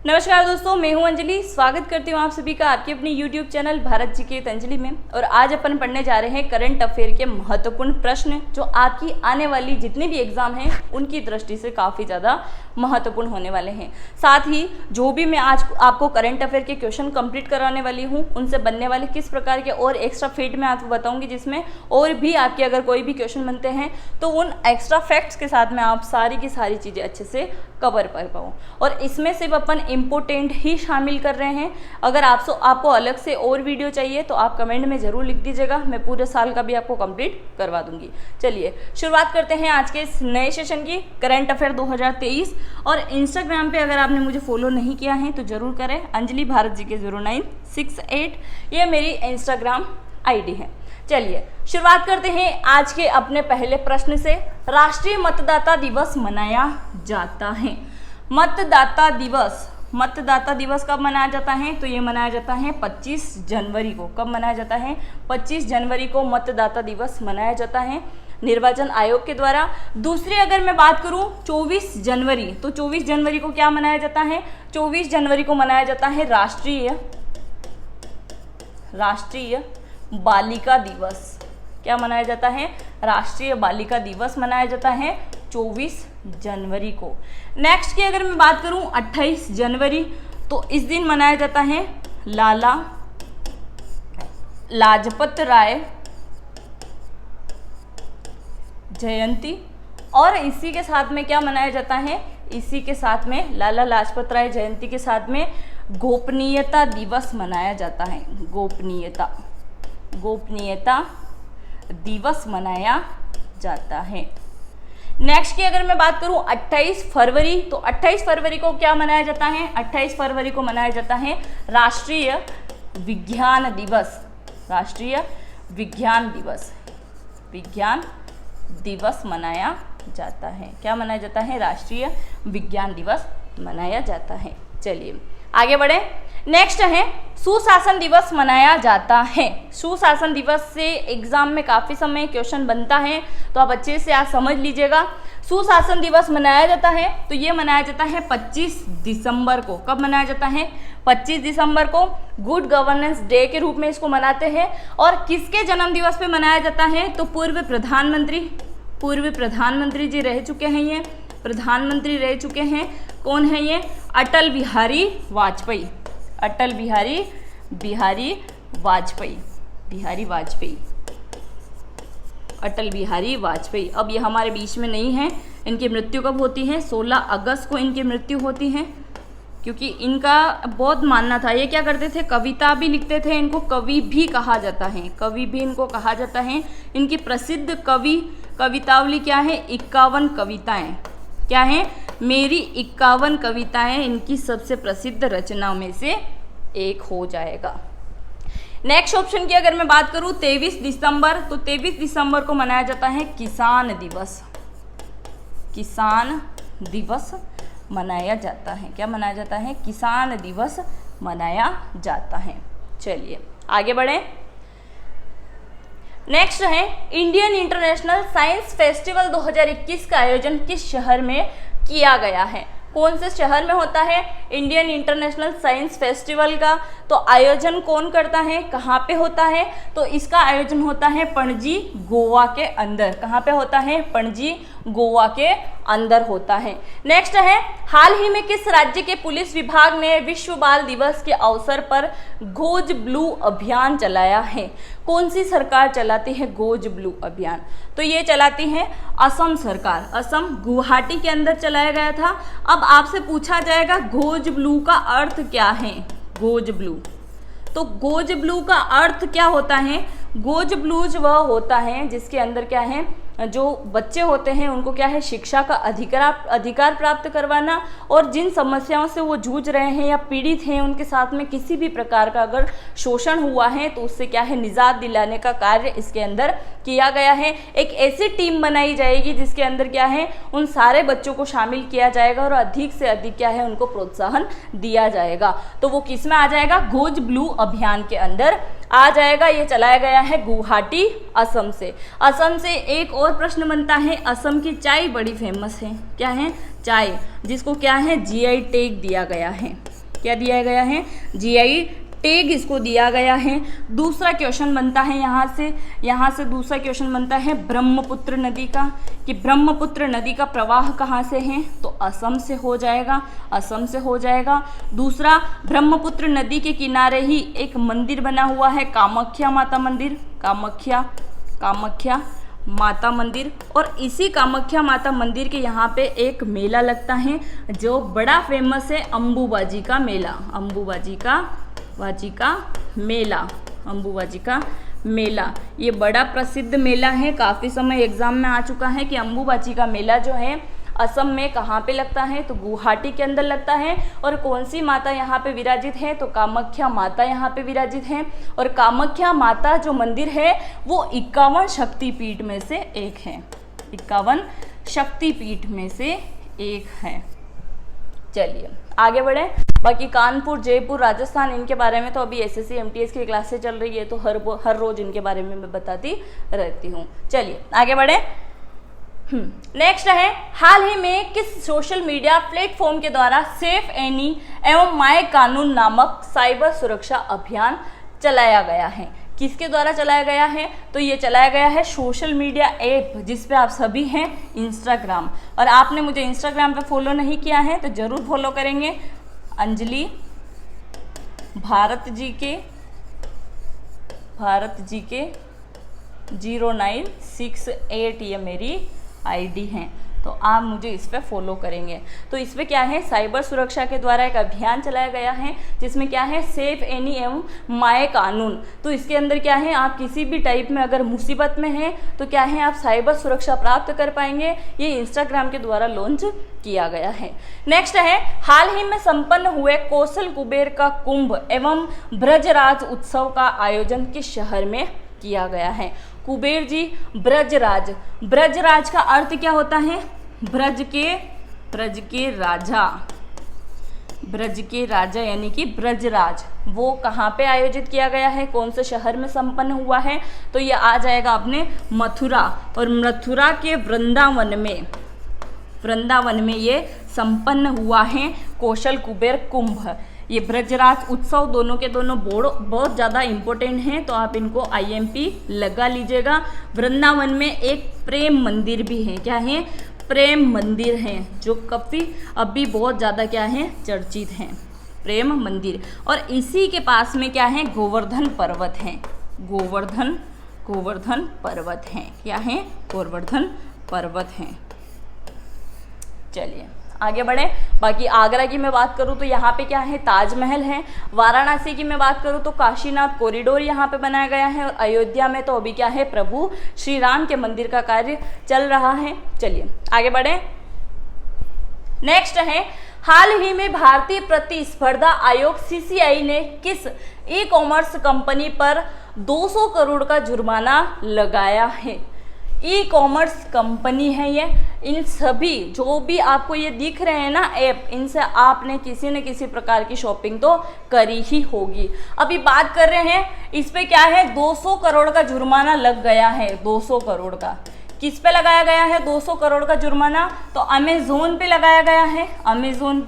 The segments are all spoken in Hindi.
नमस्कार दोस्तों, मैं हूं अंजलि। स्वागत करती हूं आप सभी का आपके अपने YouTube channel Bharat GK Anjali में। और आज अपन पढ़ने जा रहे हैं करंट अफेयर के महत्वपूर्ण प्रश्न जो आपकी आने वाली जितने भी एग्जाम हैं उनकी दृष्टि से काफ़ी ज़्यादा महत्वपूर्ण होने वाले हैं। साथ ही जो भी मैं आज आपको करंट अफेयर के क्वेश्चन कंप्लीट कराने वाली हूँ उनसे बनने वाले किस प्रकार के और एक्स्ट्रा फैक्ट मैं आपको बताऊँगी, जिसमें और भी आपके अगर कोई भी क्वेश्चन बनते हैं तो उन एक्स्ट्रा फैक्ट्स के साथ में आप सारी की सारी चीज़ें अच्छे से कवर कर पाऊँ। और इसमें सिर्फ अपन इम्पोर्टेंट ही शामिल कर रहे हैं। अगर आपको अलग से और वीडियो चाहिए तो आप कमेंट में ज़रूर लिख दीजिएगा, मैं पूरे साल का भी आपको कंप्लीट करवा दूंगी। चलिए शुरुआत करते हैं आज के इस नए सेशन की, करंट अफेयर 2023। और इंस्टाग्राम पे अगर आपने मुझे फॉलो नहीं किया है तो ज़रूर करें, अंजलि भारत जी के 0968 ये मेरी इंस्टाग्राम आईडी है। चलिए शुरुआत करते हैं आज के अपने पहले प्रश्न से। राष्ट्रीय मतदाता दिवस मनाया जाता है। मतदाता दिवस कब मनाया जाता है? तो ये मनाया जाता है 25 जनवरी को। कब मनाया जाता है? 25 जनवरी को मतदाता दिवस मनाया जाता है निर्वाचन आयोग के द्वारा। दूसरी अगर मैं बात करूं 24 जनवरी, तो 24 जनवरी को क्या मनाया जाता है? 24 जनवरी को मनाया जाता है राष्ट्रीय बालिका दिवस। क्या मनाया जाता है? राष्ट्रीय बालिका दिवस मनाया जाता है 24 जनवरी को। नेक्स्ट की अगर मैं बात करूं 28 जनवरी, तो इस दिन मनाया जाता है लाला लाजपत राय जयंती। और इसी के साथ में क्या मनाया जाता है? इसी के साथ में लाला लाजपत राय जयंती के साथ में गोपनीयता दिवस मनाया जाता है। गोपनीयता दिवस मनाया जाता है। नेक्स्ट की अगर मैं बात करूं 28 फरवरी, तो 28 फरवरी को क्या मनाया जाता है? 28 फरवरी को मनाया जाता है राष्ट्रीय विज्ञान दिवस। राष्ट्रीय विज्ञान दिवस मनाया जाता है। क्या मनाया जाता है? राष्ट्रीय विज्ञान दिवस मनाया जाता है। चलिए आगे बढ़े। नेक्स्ट है सुशासन दिवस मनाया जाता है। सुशासन दिवस से एग्जाम में काफ़ी समय क्वेश्चन बनता है, तो आप अच्छे से आज समझ लीजिएगा। सुशासन दिवस मनाया जाता है तो ये मनाया जाता है 25 दिसंबर को। कब मनाया जाता है? 25 दिसंबर को गुड गवर्नेंस डे के रूप में इसको मनाते हैं। और किसके जन्म दिवस पे मनाया जाता है? तो पूर्व प्रधानमंत्री जी रह चुके हैं, ये प्रधानमंत्री रह चुके हैं। कौन है ये? अटल बिहारी वाजपेयी। अब ये हमारे बीच में नहीं है। इनकी मृत्यु कब होती है? 16 अगस्त को इनकी मृत्यु होती है। क्योंकि इनका बहुत मानना था, ये क्या करते थे? कविता भी लिखते थे। इनको कवि भी कहा जाता है, इनको कहा जाता है। इनकी प्रसिद्ध कवितावली क्या है? 51 कविताएं। क्या है? मेरी 51 कविताएं इनकी सबसे प्रसिद्ध रचनाओं में से एक हो जाएगा। नेक्स्ट ऑप्शन की अगर मैं बात करूं 23 दिसंबर, तो 23 दिसंबर को मनाया जाता है किसान दिवस मनाया जाता है। क्या मनाया जाता है? किसान दिवस मनाया जाता है। चलिए आगे बढ़े। नेक्स्ट है इंडियन इंटरनेशनल साइंस फेस्टिवल 2021 का आयोजन किस शहर में किया गया है? कौन से शहर में होता है इंडियन इंटरनेशनल साइंस फेस्टिवल का? तो आयोजन कौन करता है? कहाँ पे होता है? तो इसका आयोजन होता है पणजी, गोवा के अंदर। कहाँ पे होता है? पणजी, गोवा के अंदर होता है। नेक्स्ट है हाल ही में किस राज्य के पुलिस विभाग ने विश्व बाल दिवस के अवसर पर गोज ब्लू अभियान चलाया है? कौन सी सरकार चलाती है गोज ब्लू अभियान? तो ये चलाती है असम सरकार। असम गुवाहाटी के अंदर चलाया गया था। अब आपसे पूछा जाएगा गोज ब्लू का अर्थ क्या है? गोज ब्लू, तो गोज ब्लू का अर्थ क्या होता है? गोज ब्लूज वह होता है जिसके अंदर क्या है, जो बच्चे होते हैं उनको क्या है, शिक्षा का अधिकार प्राप्त करवाना, और जिन समस्याओं से वो जूझ रहे हैं या पीड़ित हैं उनके साथ में किसी भी प्रकार का अगर शोषण हुआ है तो उससे क्या है, निजात दिलाने का कार्य इसके अंदर किया गया है। एक ऐसी टीम बनाई जाएगी जिसके अंदर क्या है, उन सारे बच्चों को शामिल किया जाएगा और अधिक से अधिक क्या है, उनको प्रोत्साहन दिया जाएगा। तो वो किस में आ जाएगा, गोज ब्लू अभियान के अंदर आ जाएगा। ये चलाया गया है गुवाहाटी, असम से। असम से एक और प्रश्न बनता है, असम की चाय बड़ी फेमस है, क्या है, चाय, जिसको क्या है, जीआई टैग दिया गया है। क्या दिया गया है, जीआई टैग इसको दिया गया है। दूसरा क्वेश्चन बनता है यहाँ से दूसरा क्वेश्चन बनता है ब्रह्मपुत्र नदी का, कि ब्रह्मपुत्र नदी का प्रवाह कहाँ से है, तो असम से हो जाएगा, असम से हो जाएगा। दूसरा, ब्रह्मपुत्र नदी के किनारे ही एक मंदिर बना हुआ है, कामाख्या माता मंदिर, कामाख्या माता मंदिर। और इसी कामाख्या माता मंदिर के यहाँ पे एक मेला लगता है जो बड़ा फेमस है, अंबुबाजी का मेला, अंबुबाजी का मेला। ये बड़ा प्रसिद्ध मेला है, काफ़ी समय एग्जाम में आ चुका है कि अंबुबाची का मेला जो है असम में कहाँ पे लगता है, तो गुवाहाटी के अंदर लगता है। और कौन सी माता यहाँ पे विराजित है, तो कामाख्या माता यहाँ पे विराजित है। और कामाख्या माता जो मंदिर है वो 51 शक्तिपीठ में से एक है, 51 शक्तिपीठ में से एक है। चलिए आगे बढ़े। बाकी कानपुर, जयपुर, राजस्थान, इनके बारे में तो अभी एसएससी एमटीएस की क्लासेस चल रही है, तो हर रोज इनके बारे में मैं बताती रहती हूँ। चलिए आगे बढ़े। नेक्स्ट है, हाल ही में किस सोशल मीडिया प्लेटफॉर्म के द्वारा सेफ एनी एवं माय कानून नामक साइबर सुरक्षा अभियान चलाया गया है? किसके द्वारा चलाया गया है, तो ये चलाया गया है सोशल मीडिया ऐप जिसपे आप सभी हैं, इंस्टाग्राम। और आपने मुझे इंस्टाग्राम पे फॉलो नहीं किया है तो जरूर फॉलो करेंगे। अंजलि भारत जी के 0968 ये मेरी आईडी है, तो आप मुझे इस पर फॉलो करेंगे। तो इस पर क्या है, साइबर सुरक्षा के द्वारा एक अभियान चलाया गया है जिसमें क्या है, सेफ एनी एवं माय कानून। तो इसके अंदर क्या है, आप किसी भी टाइप में अगर मुसीबत में हैं तो क्या है, आप साइबर सुरक्षा प्राप्त कर पाएंगे। ये इंस्टाग्राम के द्वारा लॉन्च किया गया है। नेक्स्ट है, हाल ही में संपन्न हुए कौशल कुबेर का कुंभ एवं ब्रजराज उत्सव का आयोजन किस शहर में किया गया है? कुबेर जी, ब्रजराज, ब्रजराज का अर्थ क्या होता है, ब्रज के राजा यानी कि ब्रजराज। वो कहाँ पे आयोजित किया गया है, कौन से शहर में संपन्न हुआ है, तो ये आ जाएगा अपने मथुरा। और मथुरा के वृंदावन में ये संपन्न हुआ है कौशल कुबेर कुंभ। ये ब्रजराज उत्सव दोनों के दोनों बहुत ज़्यादा इम्पोर्टेंट हैं, तो आप इनको IMP लगा लीजिएगा। वृंदावन में एक प्रेम मंदिर भी है, क्या है, प्रेम मंदिर है, जो काफ़ी अभी बहुत ज़्यादा क्या है, चर्चित हैं, प्रेम मंदिर। और इसी के पास में क्या है, गोवर्धन पर्वत है, गोवर्धन पर्वत है, क्या है, गोवर्धन पर्वत है। चलिए आगे बढ़े। बाकी आगरा की मैं बात करूँ तो यहाँ पे क्या है, ताजमहल है। वाराणसी की मैं बात करूँ तो काशीनाथ कॉरिडोर यहाँ पे बनाया गया है। और अयोध्या में तो अभी क्या है, प्रभु श्री राम के मंदिर का कार्य चल रहा है। चलिए आगे बढ़े। नेक्स्ट है, हाल ही में भारतीय प्रतिस्पर्धा आयोग CCI ने किस ई-कॉमर्स कंपनी पर 200 करोड़ का जुर्माना लगाया है? ई-कॉमर्स कंपनी है ये। इन सभी जो भी आपको ये दिख रहे हैं ना ऐप, इनसे आपने किसी न किसी प्रकार की शॉपिंग तो करी ही होगी। अभी बात कर रहे हैं इस पे क्या है, 200 करोड़ का जुर्माना लग गया है। 200 करोड़ का किस पे लगाया गया है, 200 करोड़ का जुर्माना? तो अमेज़ोन पे लगाया गया है, अमेज़ोन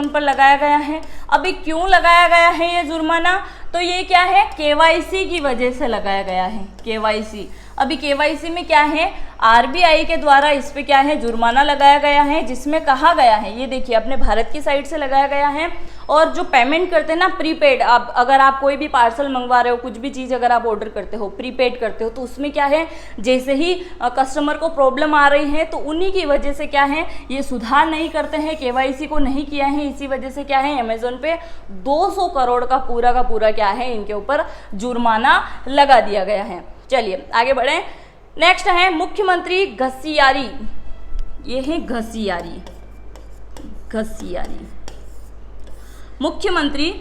पर लगाया गया है। अभी क्यों लगाया गया है ये जुर्माना, तो ये क्या है, KYC की वजह से लगाया गया है। KYC, अभी KYC में क्या है, RBI के द्वारा इस पे क्या है, जुर्माना लगाया गया है, जिसमें कहा गया है, ये देखिए अपने भारत की साइड से लगाया गया है। और जो पेमेंट करते हैं ना प्रीपेड, आप अगर आप कोई भी पार्सल मंगवा रहे हो, कुछ भी चीज़ अगर आप ऑर्डर करते हो, प्रीपेड करते हो, तो उसमें क्या है, जैसे ही कस्टमर को प्रॉब्लम आ रही है तो उन्हीं की वजह से क्या है, ये सुधार नहीं करते हैं, KYC को नहीं किया है। इसी वजह से क्या है, अमेज़न पे 200 करोड़ का पूरा क्या है, इनके ऊपर जुर्माना लगा दिया गया है। चलिए आगे बढ़े। नेक्स्ट है, मुख्यमंत्री घसियारी, ये है घसियारी, मुख्यमंत्री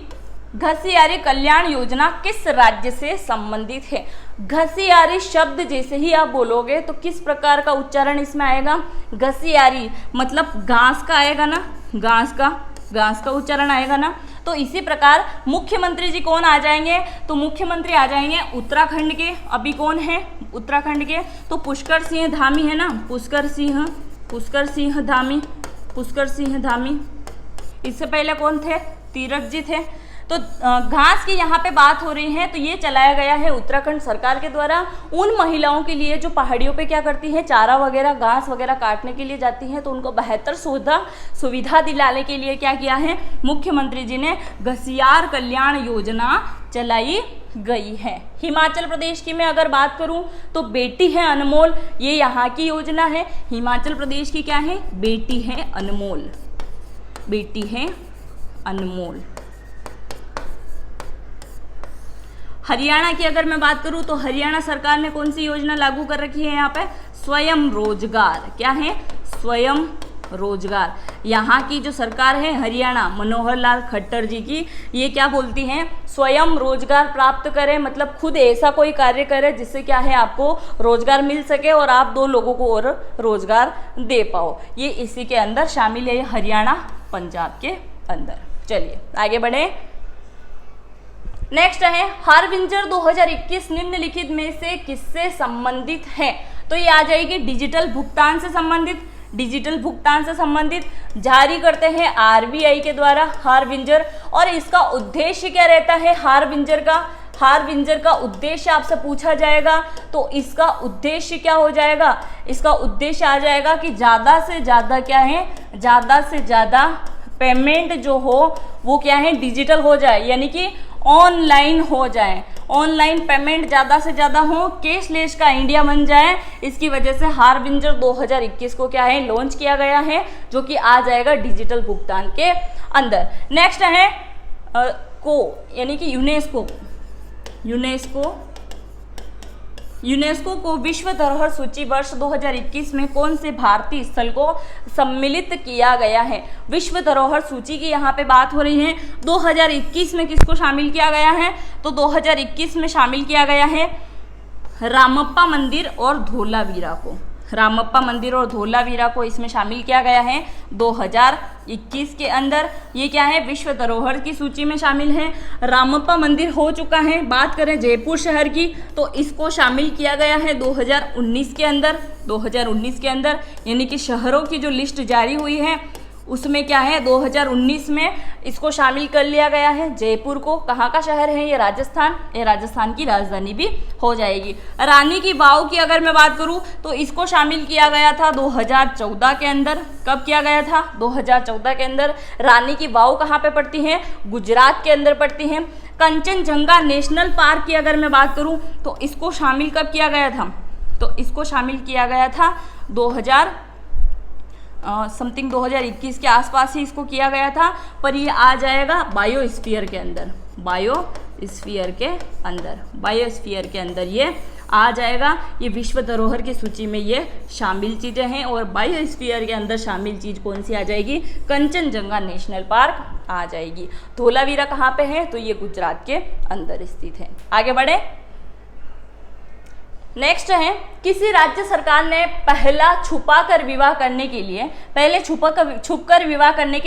घसियारी कल्याण योजना किस राज्य से संबंधित है? घसियारी शब्द जैसे ही आप बोलोगे तो किस प्रकार का उच्चारण इसमें आएगा, घसियारी मतलब घास का आएगा ना, घास का उच्चारण आएगा ना। तो इसी प्रकार मुख्यमंत्री जी कौन आ जाएंगे, तो मुख्यमंत्री आ जाएंगे उत्तराखंड के। अभी कौन है उत्तराखंड के, तो पुष्कर सिंह धामी है ना, पुष्कर सिंह धामी। इससे पहले कौन थे, तीरथ जी थे। तो घास की यहाँ पे बात हो रही है, तो ये चलाया गया है उत्तराखंड सरकार के द्वारा उन महिलाओं के लिए जो पहाड़ियों पे क्या करती हैं, चारा वगैरह घास वगैरह काटने के लिए जाती हैं, तो उनको बेहतर सुविधा दिलाने के लिए क्या किया है, मुख्यमंत्री जी ने घसियार कल्याण योजना चलाई गई है। हिमाचल प्रदेश की मैं अगर बात करूं तो बेटी है अनमोल, ये यहाँ की योजना है। हिमाचल प्रदेश की क्या है, बेटी है अनमोल, बेटी है अनमोल। हरियाणा की अगर मैं बात करूं तो हरियाणा सरकार ने कौन सी योजना लागू कर रखी है यहाँ पे, स्वयं रोजगार। क्या है, स्वयं रोजगार। यहाँ की जो सरकार है हरियाणा मनोहर लाल खट्टर जी की, ये क्या बोलती हैं, स्वयं रोजगार प्राप्त करें, मतलब खुद ऐसा कोई कार्य करें जिससे क्या है आपको रोजगार मिल सके और आप 2 लोगों को और रोजगार दे पाओ। ये इसी के अंदर शामिल है, हरियाणा पंजाब के अंदर। चलिए आगे बढ़े। नेक्स्ट है हारबिंजर 2021 निम्नलिखित में से किससे संबंधित है, तो ये आ जाएगी डिजिटल भुगतान से संबंधित। डिजिटल भुगतान से संबंधित जारी करते हैं आरबीआई के द्वारा हारबिंजर, और इसका उद्देश्य क्या रहता है हारबिंजर का, हारबिंजर का उद्देश्य आपसे पूछा जाएगा तो इसका उद्देश्य क्या हो जाएगा, इसका उद्देश्य आ जाएगा कि ज़्यादा से ज़्यादा क्या है, ज़्यादा से ज़्यादा पेमेंट जो हो वो क्या है, डिजिटल हो जाए, यानी कि ऑनलाइन हो जाए, ऑनलाइन पेमेंट ज़्यादा से ज़्यादा हो, कैशलेस का इंडिया बन जाए। इसकी वजह से हारबिंजर 2021 को क्या है, लॉन्च किया गया है, जो कि आ जाएगा डिजिटल भुगतान के अंदर। नेक्स्ट है यानी कि यूनेस्को को विश्व धरोहर सूची वर्ष 2021 में कौन से भारतीय स्थल को सम्मिलित किया गया है। विश्व धरोहर सूची की यहाँ पे बात हो रही है, 2021 में किसको शामिल किया गया है, तो 2021 में शामिल किया गया है रामप्पा मंदिर और धोलावीरा को, रामप्पा मंदिर और धोलावीरा को इसमें शामिल किया गया है 2021 के अंदर। ये क्या है, विश्व धरोहर की सूची में शामिल है। रामप्पा मंदिर हो चुका है। बात करें जयपुर शहर की तो इसको शामिल किया गया है 2019 के अंदर, 2019 के अंदर, यानी कि शहरों की जो लिस्ट जारी हुई है उसमें क्या है 2019 में इसको शामिल कर लिया गया है। जयपुर को, कहाँ का शहर है ये, राजस्थान, ये राजस्थान की राजधानी भी हो जाएगी। रानी की वाव की अगर मैं बात करूँ तो इसको शामिल किया गया था 2014 के अंदर। कब किया गया था, 2014 के अंदर। रानी की वाव कहाँ पे पड़ती है, गुजरात के अंदर पड़ती है। कंचनजंगा नेशनल पार्क की अगर मैं बात करूँ तो इसको शामिल कब किया गया था, तो इसको शामिल किया गया था 2021 के आसपास ही इसको किया गया था, पर ये आ जाएगा बायोस्फीयर के अंदर, बायोस्फीयर के अंदर, बायोस्फीयर के अंदर ये आ जाएगा। ये विश्व धरोहर की सूची में ये शामिल चीज़ें हैं, और बायोस्फीयर के अंदर शामिल चीज़ कौन सी आ जाएगी, कंचनजंगा नेशनल पार्क आ जाएगी। धोलावीरा कहाँ पे है, तो ये गुजरात के अंदर स्थित है। आगे बढ़े। नेक्स्ट है, किसी राज्य सरकार ने पहले छुपकर विवाह करने के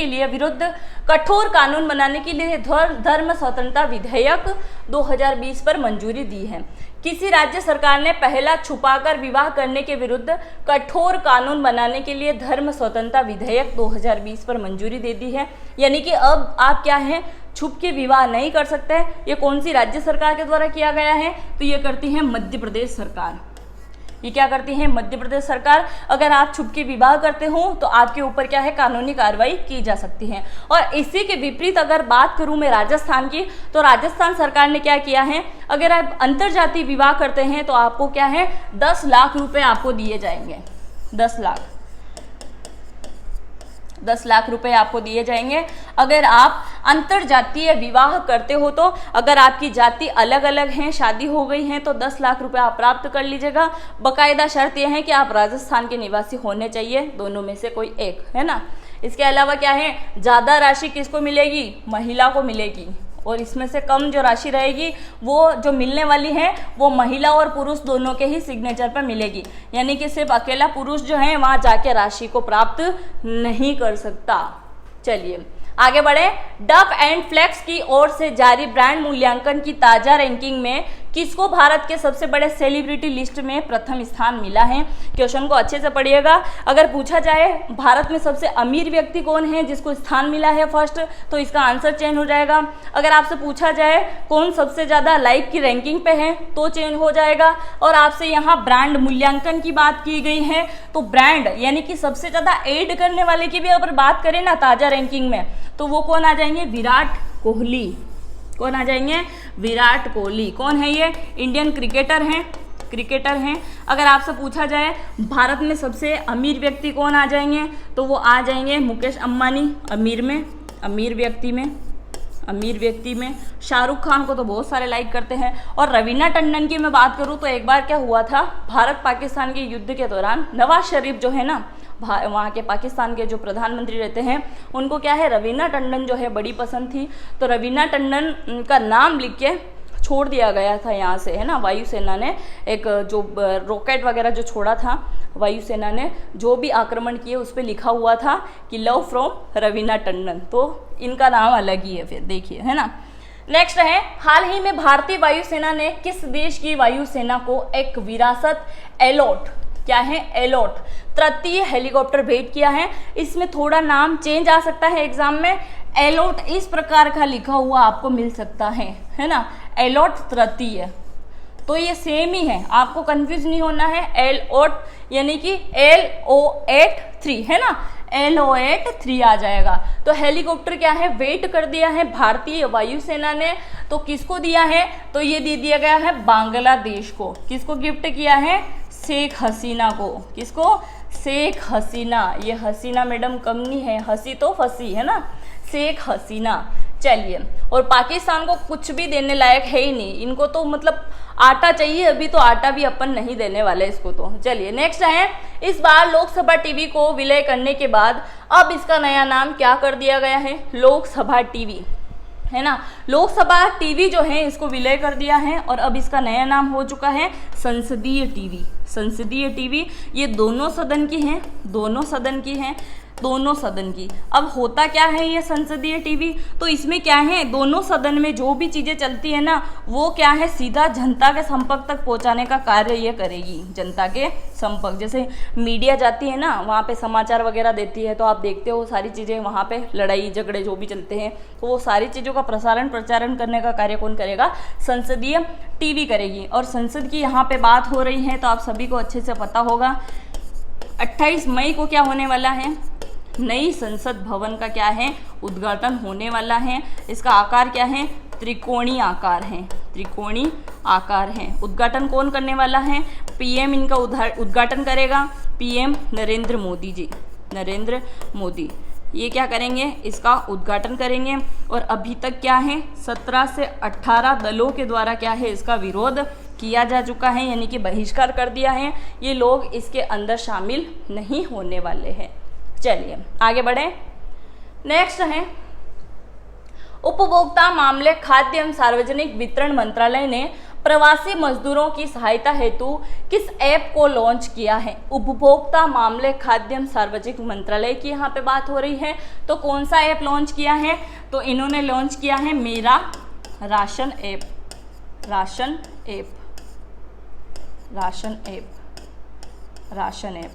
लिए विरुद्ध कठोर कानून बनाने के लिए धर्म स्वतंत्रता विधेयक 2020 पर मंजूरी दी है। किसी राज्य सरकार ने पहला छुपाकर विवाह करने के विरुद्ध कठोर कानून बनाने के लिए धर्म स्वतंत्रता विधेयक 2020 पर मंजूरी दे दी है, यानी कि अब आप क्या है, छुप के विवाह नहीं कर सकते। ये कौन सी राज्य सरकार के द्वारा किया गया है, तो ये करती है मध्य प्रदेश सरकार। ये क्या करती है, मध्य प्रदेश सरकार। अगर आप छुप के विवाह करते हो तो आपके ऊपर क्या है, कानूनी कार्रवाई की जा सकती है। और इसी के विपरीत अगर बात करूं मैं राजस्थान की, तो राजस्थान सरकार ने क्या किया है, अगर आप अंतरजातीय विवाह करते हैं तो आपको क्या है, 10 लाख रुपए आपको दिए जाएंगे। 10 लाख रुपए आपको दिए जाएंगे अगर आप अंतरजातीय विवाह करते हो। तो अगर आपकी जाति अलग अलग हैं, शादी हो गई है, तो 10 लाख रुपए आप प्राप्त कर लीजिएगा। बकायदा शर्त यह है कि आप राजस्थान के निवासी होने चाहिए, दोनों में से कोई एक, है ना। इसके अलावा क्या है, ज़्यादा राशि किसको मिलेगी, महिला को मिलेगी, और इसमें से कम जो राशि रहेगी वो जो मिलने वाली है वो महिला और पुरुष दोनों के ही सिग्नेचर पर मिलेगी, यानी कि सिर्फ अकेला पुरुष जो है वहाँ जाके राशि को प्राप्त नहीं कर सकता। चलिए आगे बढ़े। डफ एंड फ्लेक्स की ओर से जारी ब्रांड मूल्यांकन की ताज़ा रैंकिंग में किसको भारत के सबसे बड़े सेलिब्रिटी लिस्ट में प्रथम स्थान मिला है? क्वेश्चन को अच्छे से पढ़िएगा। अगर पूछा जाए भारत में सबसे अमीर व्यक्ति कौन है जिसको स्थान मिला है फर्स्ट, तो इसका आंसर चेंज हो जाएगा। अगर आपसे पूछा जाए कौन सबसे ज़्यादा लाइक की रैंकिंग पे है तो चेंज हो जाएगा। और आपसे यहाँ ब्रांड मूल्यांकन की बात की गई है, तो ब्रांड यानी कि सबसे ज़्यादा एड करने वाले की भी अगर बात करें ना ताज़ा रैंकिंग में, तो वो कौन आ जाएंगे? विराट कोहली। कौन आ जाएंगे? विराट कोहली। कौन है ये? इंडियन क्रिकेटर हैं। अगर आपसे पूछा जाए भारत में सबसे अमीर व्यक्ति कौन आ जाएंगे, तो वो आ जाएंगे मुकेश अंबानी। अमीर व्यक्ति में शाहरुख खान को तो बहुत सारे लाइक करते हैं। और रवीना टंडन की मैं बात करूं तो एक बार क्या हुआ था, भारत पाकिस्तान के युद्ध के दौरान नवाज शरीफ जो है ना, वहाँ के पाकिस्तान के जो प्रधानमंत्री रहते हैं, उनको क्या है, रवीना टंडन जो है बड़ी पसंद थी। तो रवीना टंडन का नाम लिख के छोड़ दिया गया था यहाँ से, है ना। वायुसेना ने एक जो रॉकेट वगैरह जो छोड़ा था, वायुसेना ने जो भी आक्रमण किए उस पर लिखा हुआ था कि लव फ्रॉम रवीना टंडन। तो इनका नाम अलग ही है, फिर देखिए, है ना। नेक्स्ट है, हाल ही में भारतीय वायुसेना ने किस देश की वायुसेना को एक विरासत एलोट, क्या है, एलोट तृतीय हेलीकॉप्टर भेंट किया है। इसमें थोड़ा नाम चेंज आ सकता है एग्जाम में। एलोट इस प्रकार का लिखा हुआ आपको मिल सकता है ना, एलोट तृतीय। तो ये सेम ही है, आपको कंफ्यूज नहीं होना है। एलोट यानी कि LO83 है ना, LO83 आ जाएगा। तो हेलीकॉप्टर क्या है, वेट कर दिया है भारतीय वायुसेना ने। तो किसको दिया है, तो ये दे दिया गया है बांग्लादेश को। किसको गिफ्ट किया है? शेख हसीना को। किसको? शेख हसीना। ये हसीना मैडम कम नहीं है, हंसी तो फंसी, है ना, शेख हसीना। चलिए, और पाकिस्तान को कुछ भी देने लायक है ही नहीं, इनको तो मतलब आटा चाहिए, अभी तो आटा भी अपन नहीं देने वाले इसको। तो चलिए नेक्स्ट है, इस बार लोकसभा टीवी को विलय करने के बाद अब इसका नया नाम क्या कर दिया गया है? लोकसभा टीवी, है ना। लोकसभा टीवी जो है इसको विलय कर दिया है और अब इसका नया नाम हो चुका है संसदीय टीवी। संसदीय टीवी, ये दोनों सदन की। अब होता क्या है ये संसदीय टीवी, तो इसमें क्या है, दोनों सदन में जो भी चीज़ें चलती है ना, वो क्या है, सीधा जनता के संपर्क तक पहुंचाने का कार्य ये करेगी। जनता के संपर्क, जैसे मीडिया जाती है ना, वहाँ पे समाचार वगैरह देती है, तो आप देखते हो सारी चीज़ें वहाँ पे, लड़ाई झगड़े जो भी चलते हैं, तो वो सारी चीज़ों का प्रचारण करने का कार्य कौन करेगा? संसदीय टीवी करेगी। और संसद की यहाँ पे बात हो रही है, तो आप सभी को अच्छे से पता होगा 28 मई को क्या होने वाला है, नई संसद भवन का क्या है, उद्घाटन होने वाला है। इसका आकार क्या है? त्रिकोणीय आकार है। उद्घाटन कौन करने वाला है? PM इनका उद्घाटन करेगा, PM नरेंद्र मोदी ये क्या करेंगे, इसका उद्घाटन करेंगे। और अभी तक क्या है, 17 से 18 दलों के द्वारा क्या है, इसका विरोध किया जा चुका है, यानी कि बहिष्कार कर दिया है। ये लोग इसके अंदर शामिल नहीं होने वाले हैं। चलिए आगे बढ़े। नेक्स्ट है, उपभोक्ता मामले, खाद्य एवं सार्वजनिक वितरण मंत्रालय ने प्रवासी मजदूरों की सहायता हेतु किस ऐप को लॉन्च किया है? उपभोक्ता मामले, खाद्य एवं सार्वजनिक मंत्रालय की यहाँ पे बात हो रही है, तो कौन सा ऐप लॉन्च किया है? तो इन्होंने लॉन्च किया है मेरा राशन ऐप,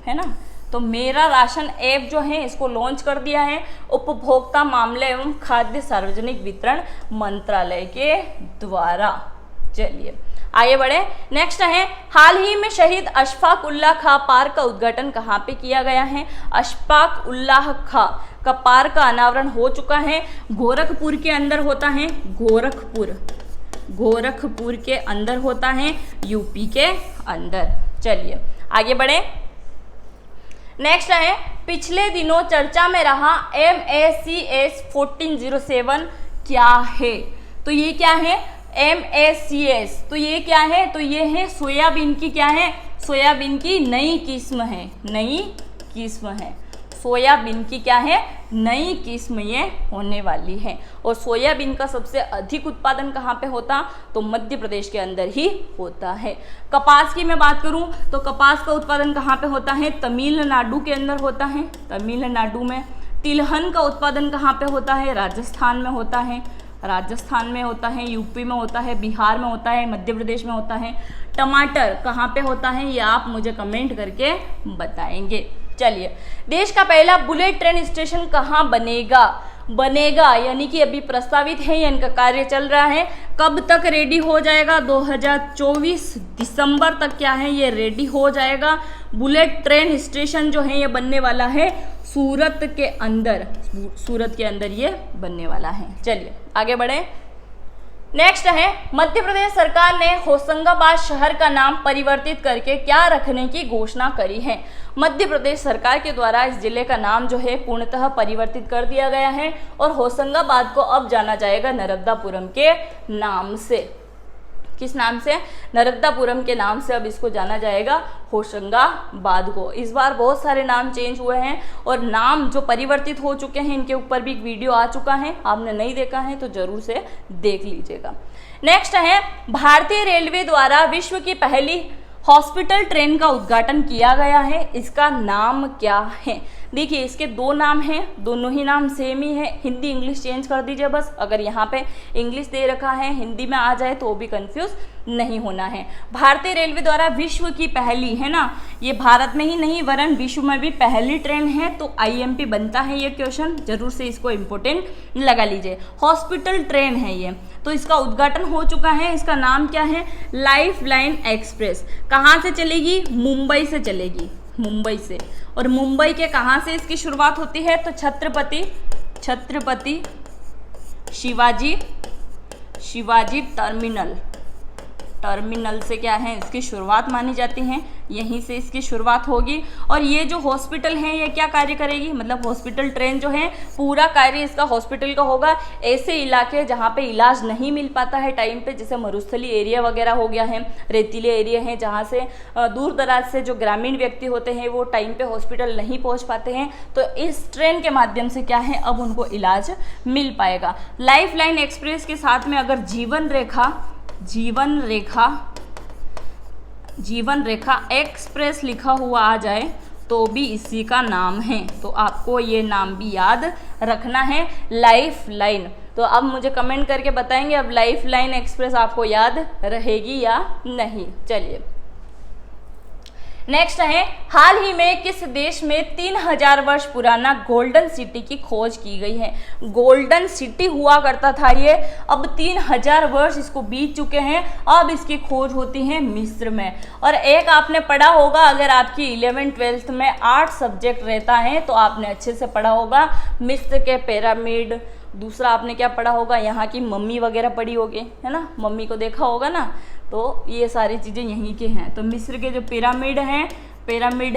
है ना। तो मेरा राशन ऐप जो है इसको लॉन्च कर दिया है उपभोक्ता मामले एवं खाद्य सार्वजनिक वितरण मंत्रालय के द्वारा। चलिए आगे बढ़े। नेक्स्ट है, हाल ही में शहीद अशफाक उल्लाह खां पार्क का उद्घाटन कहाँ पे किया गया है? अशफाक उल्लाह खां का पार्क का अनावरण हो चुका है, गोरखपुर के अंदर होता है, गोरखपुर के अंदर होता है, यूपी के अंदर। चलिए आगे बढ़े। नेक्स्ट है, पिछले दिनों चर्चा में रहा MACS 1407 क्या है? तो ये क्या है? MACS, तो ये क्या है? तो ये है सोयाबीन की, क्या है? सोयाबीन की नई किस्म है, सोयाबीन की क्या है? नई किस्म ये होने वाली है। और सोयाबीन का सबसे अधिक उत्पादन कहाँ पे होता? तो मध्य प्रदेश के अंदर ही होता है। कपास की मैं बात करूँ तो कपास का उत्पादन कहाँ पे होता है? तमिलनाडु के अंदर होता है, तमिलनाडु में। तिलहन का उत्पादन कहाँ पे होता है? राजस्थान में होता है, राजस्थान में होता है, यूपी में होता है, बिहार में होता है, मध्य प्रदेश में होता है। टमाटर कहाँ पे होता है ये आप मुझे कमेंट करके बताएंगे। चलिए, देश का पहला बुलेट ट्रेन स्टेशन कहाँ बनेगा यानी कि अभी प्रस्तावित है या इनका कार्य चल रहा है। कब तक रेडी हो जाएगा? 2024 दिसंबर तक क्या है ये रेडी हो जाएगा। बुलेट ट्रेन स्टेशन जो है ये बनने वाला है सूरत के अंदर ये बनने वाला है। चलिए आगे बढ़े। नेक्स्ट है, मध्य प्रदेश सरकार ने होशंगाबाद शहर का नाम परिवर्तित करके क्या रखने की घोषणा करी है? मध्य प्रदेश सरकार के द्वारा इस जिले का नाम जो है पूर्णतः परिवर्तित कर दिया गया है और होशंगाबाद को अब जाना जाएगा नर्मदापुरम के नाम से। किस नाम से? नर्मदापुरम के नाम से अब इसको जाना जाएगा होशंगाबाद को। इस बार बहुत सारे नाम चेंज हुए हैं और नाम जो परिवर्तित हो चुके हैं इनके ऊपर भी एक वीडियो आ चुका है, आपने नहीं देखा है तो जरूर से देख लीजिएगा। नेक्स्ट है, भारतीय रेलवे द्वारा विश्व की पहली हॉस्पिटल ट्रेन का उद्घाटन किया गया है, इसका नाम क्या है? देखिए इसके दो नाम हैं, दोनों ही नाम सेम ही है। हिंदी इंग्लिश चेंज कर दीजिए बस, अगर यहाँ पे इंग्लिश दे रखा है हिंदी में आ जाए तो भी कंफ्यूज नहीं होना है। भारतीय रेलवे द्वारा विश्व की पहली है ना, ये भारत में ही नहीं वरन विश्व में भी पहली ट्रेन है, तो आईएमपी बनता है ये क्वेश्चन, जरूर से इसको इम्पोर्टेंट लगा लीजिए। हॉस्पिटल ट्रेन है ये, तो इसका उद्घाटन हो चुका है। इसका नाम क्या है? Life line express. कहाँ से चलेगी? मुंबई से चलेगी, मुंबई से। और मुंबई के कहाँ से इसकी शुरुआत होती है? तो छत्रपति शिवाजी टर्मिनल से क्या है इसकी शुरुआत मानी जाती है, यहीं से इसकी शुरुआत होगी। और ये जो हॉस्पिटल है ये क्या कार्य करेगी? मतलब हॉस्पिटल ट्रेन जो है पूरा कार्य इसका हॉस्पिटल का होगा। ऐसे इलाके जहाँ पे इलाज नहीं मिल पाता है टाइम पे, जैसे मरुस्थली एरिया वगैरह हो गया है, रेतीले एरिया है जहाँ से दूर दराज से जो ग्रामीण व्यक्ति होते हैं वो टाइम पे हॉस्पिटल नहीं पहुँच पाते हैं, तो इस ट्रेन के माध्यम से क्या है अब उनको इलाज मिल पाएगा। लाइफ लाइन एक्सप्रेस के साथ में अगर जीवन रेखा एक्सप्रेस लिखा हुआ आ जाए तो भी इसी का नाम है, तो आपको ये नाम भी याद रखना है, लाइफ लाइन। तो अब मुझे कमेंट करके बताएंगे अब लाइफ लाइन एक्सप्रेस आपको याद रहेगी या नहीं। चलिए नेक्स्ट है, हाल ही में किस देश में 3000 वर्ष पुराना गोल्डन सिटी की खोज की गई है? गोल्डन सिटी हुआ करता था ये, अब 3000 वर्ष इसको बीत चुके हैं, अब इसकी खोज होती है मिस्र में। और एक आपने पढ़ा होगा, अगर आपकी 11th-12th में 8 सब्जेक्ट रहता है तो आपने अच्छे से पढ़ा होगा मिस्र के पिरामिड। दूसरा आपने क्या पढ़ा होगा? यहाँ की मम्मी वगैरह पढ़ी होगी, है ना, मम्मी को देखा होगा ना, तो ये सारी चीज़ें यहीं के हैं। तो मिस्र के जो पिरामिड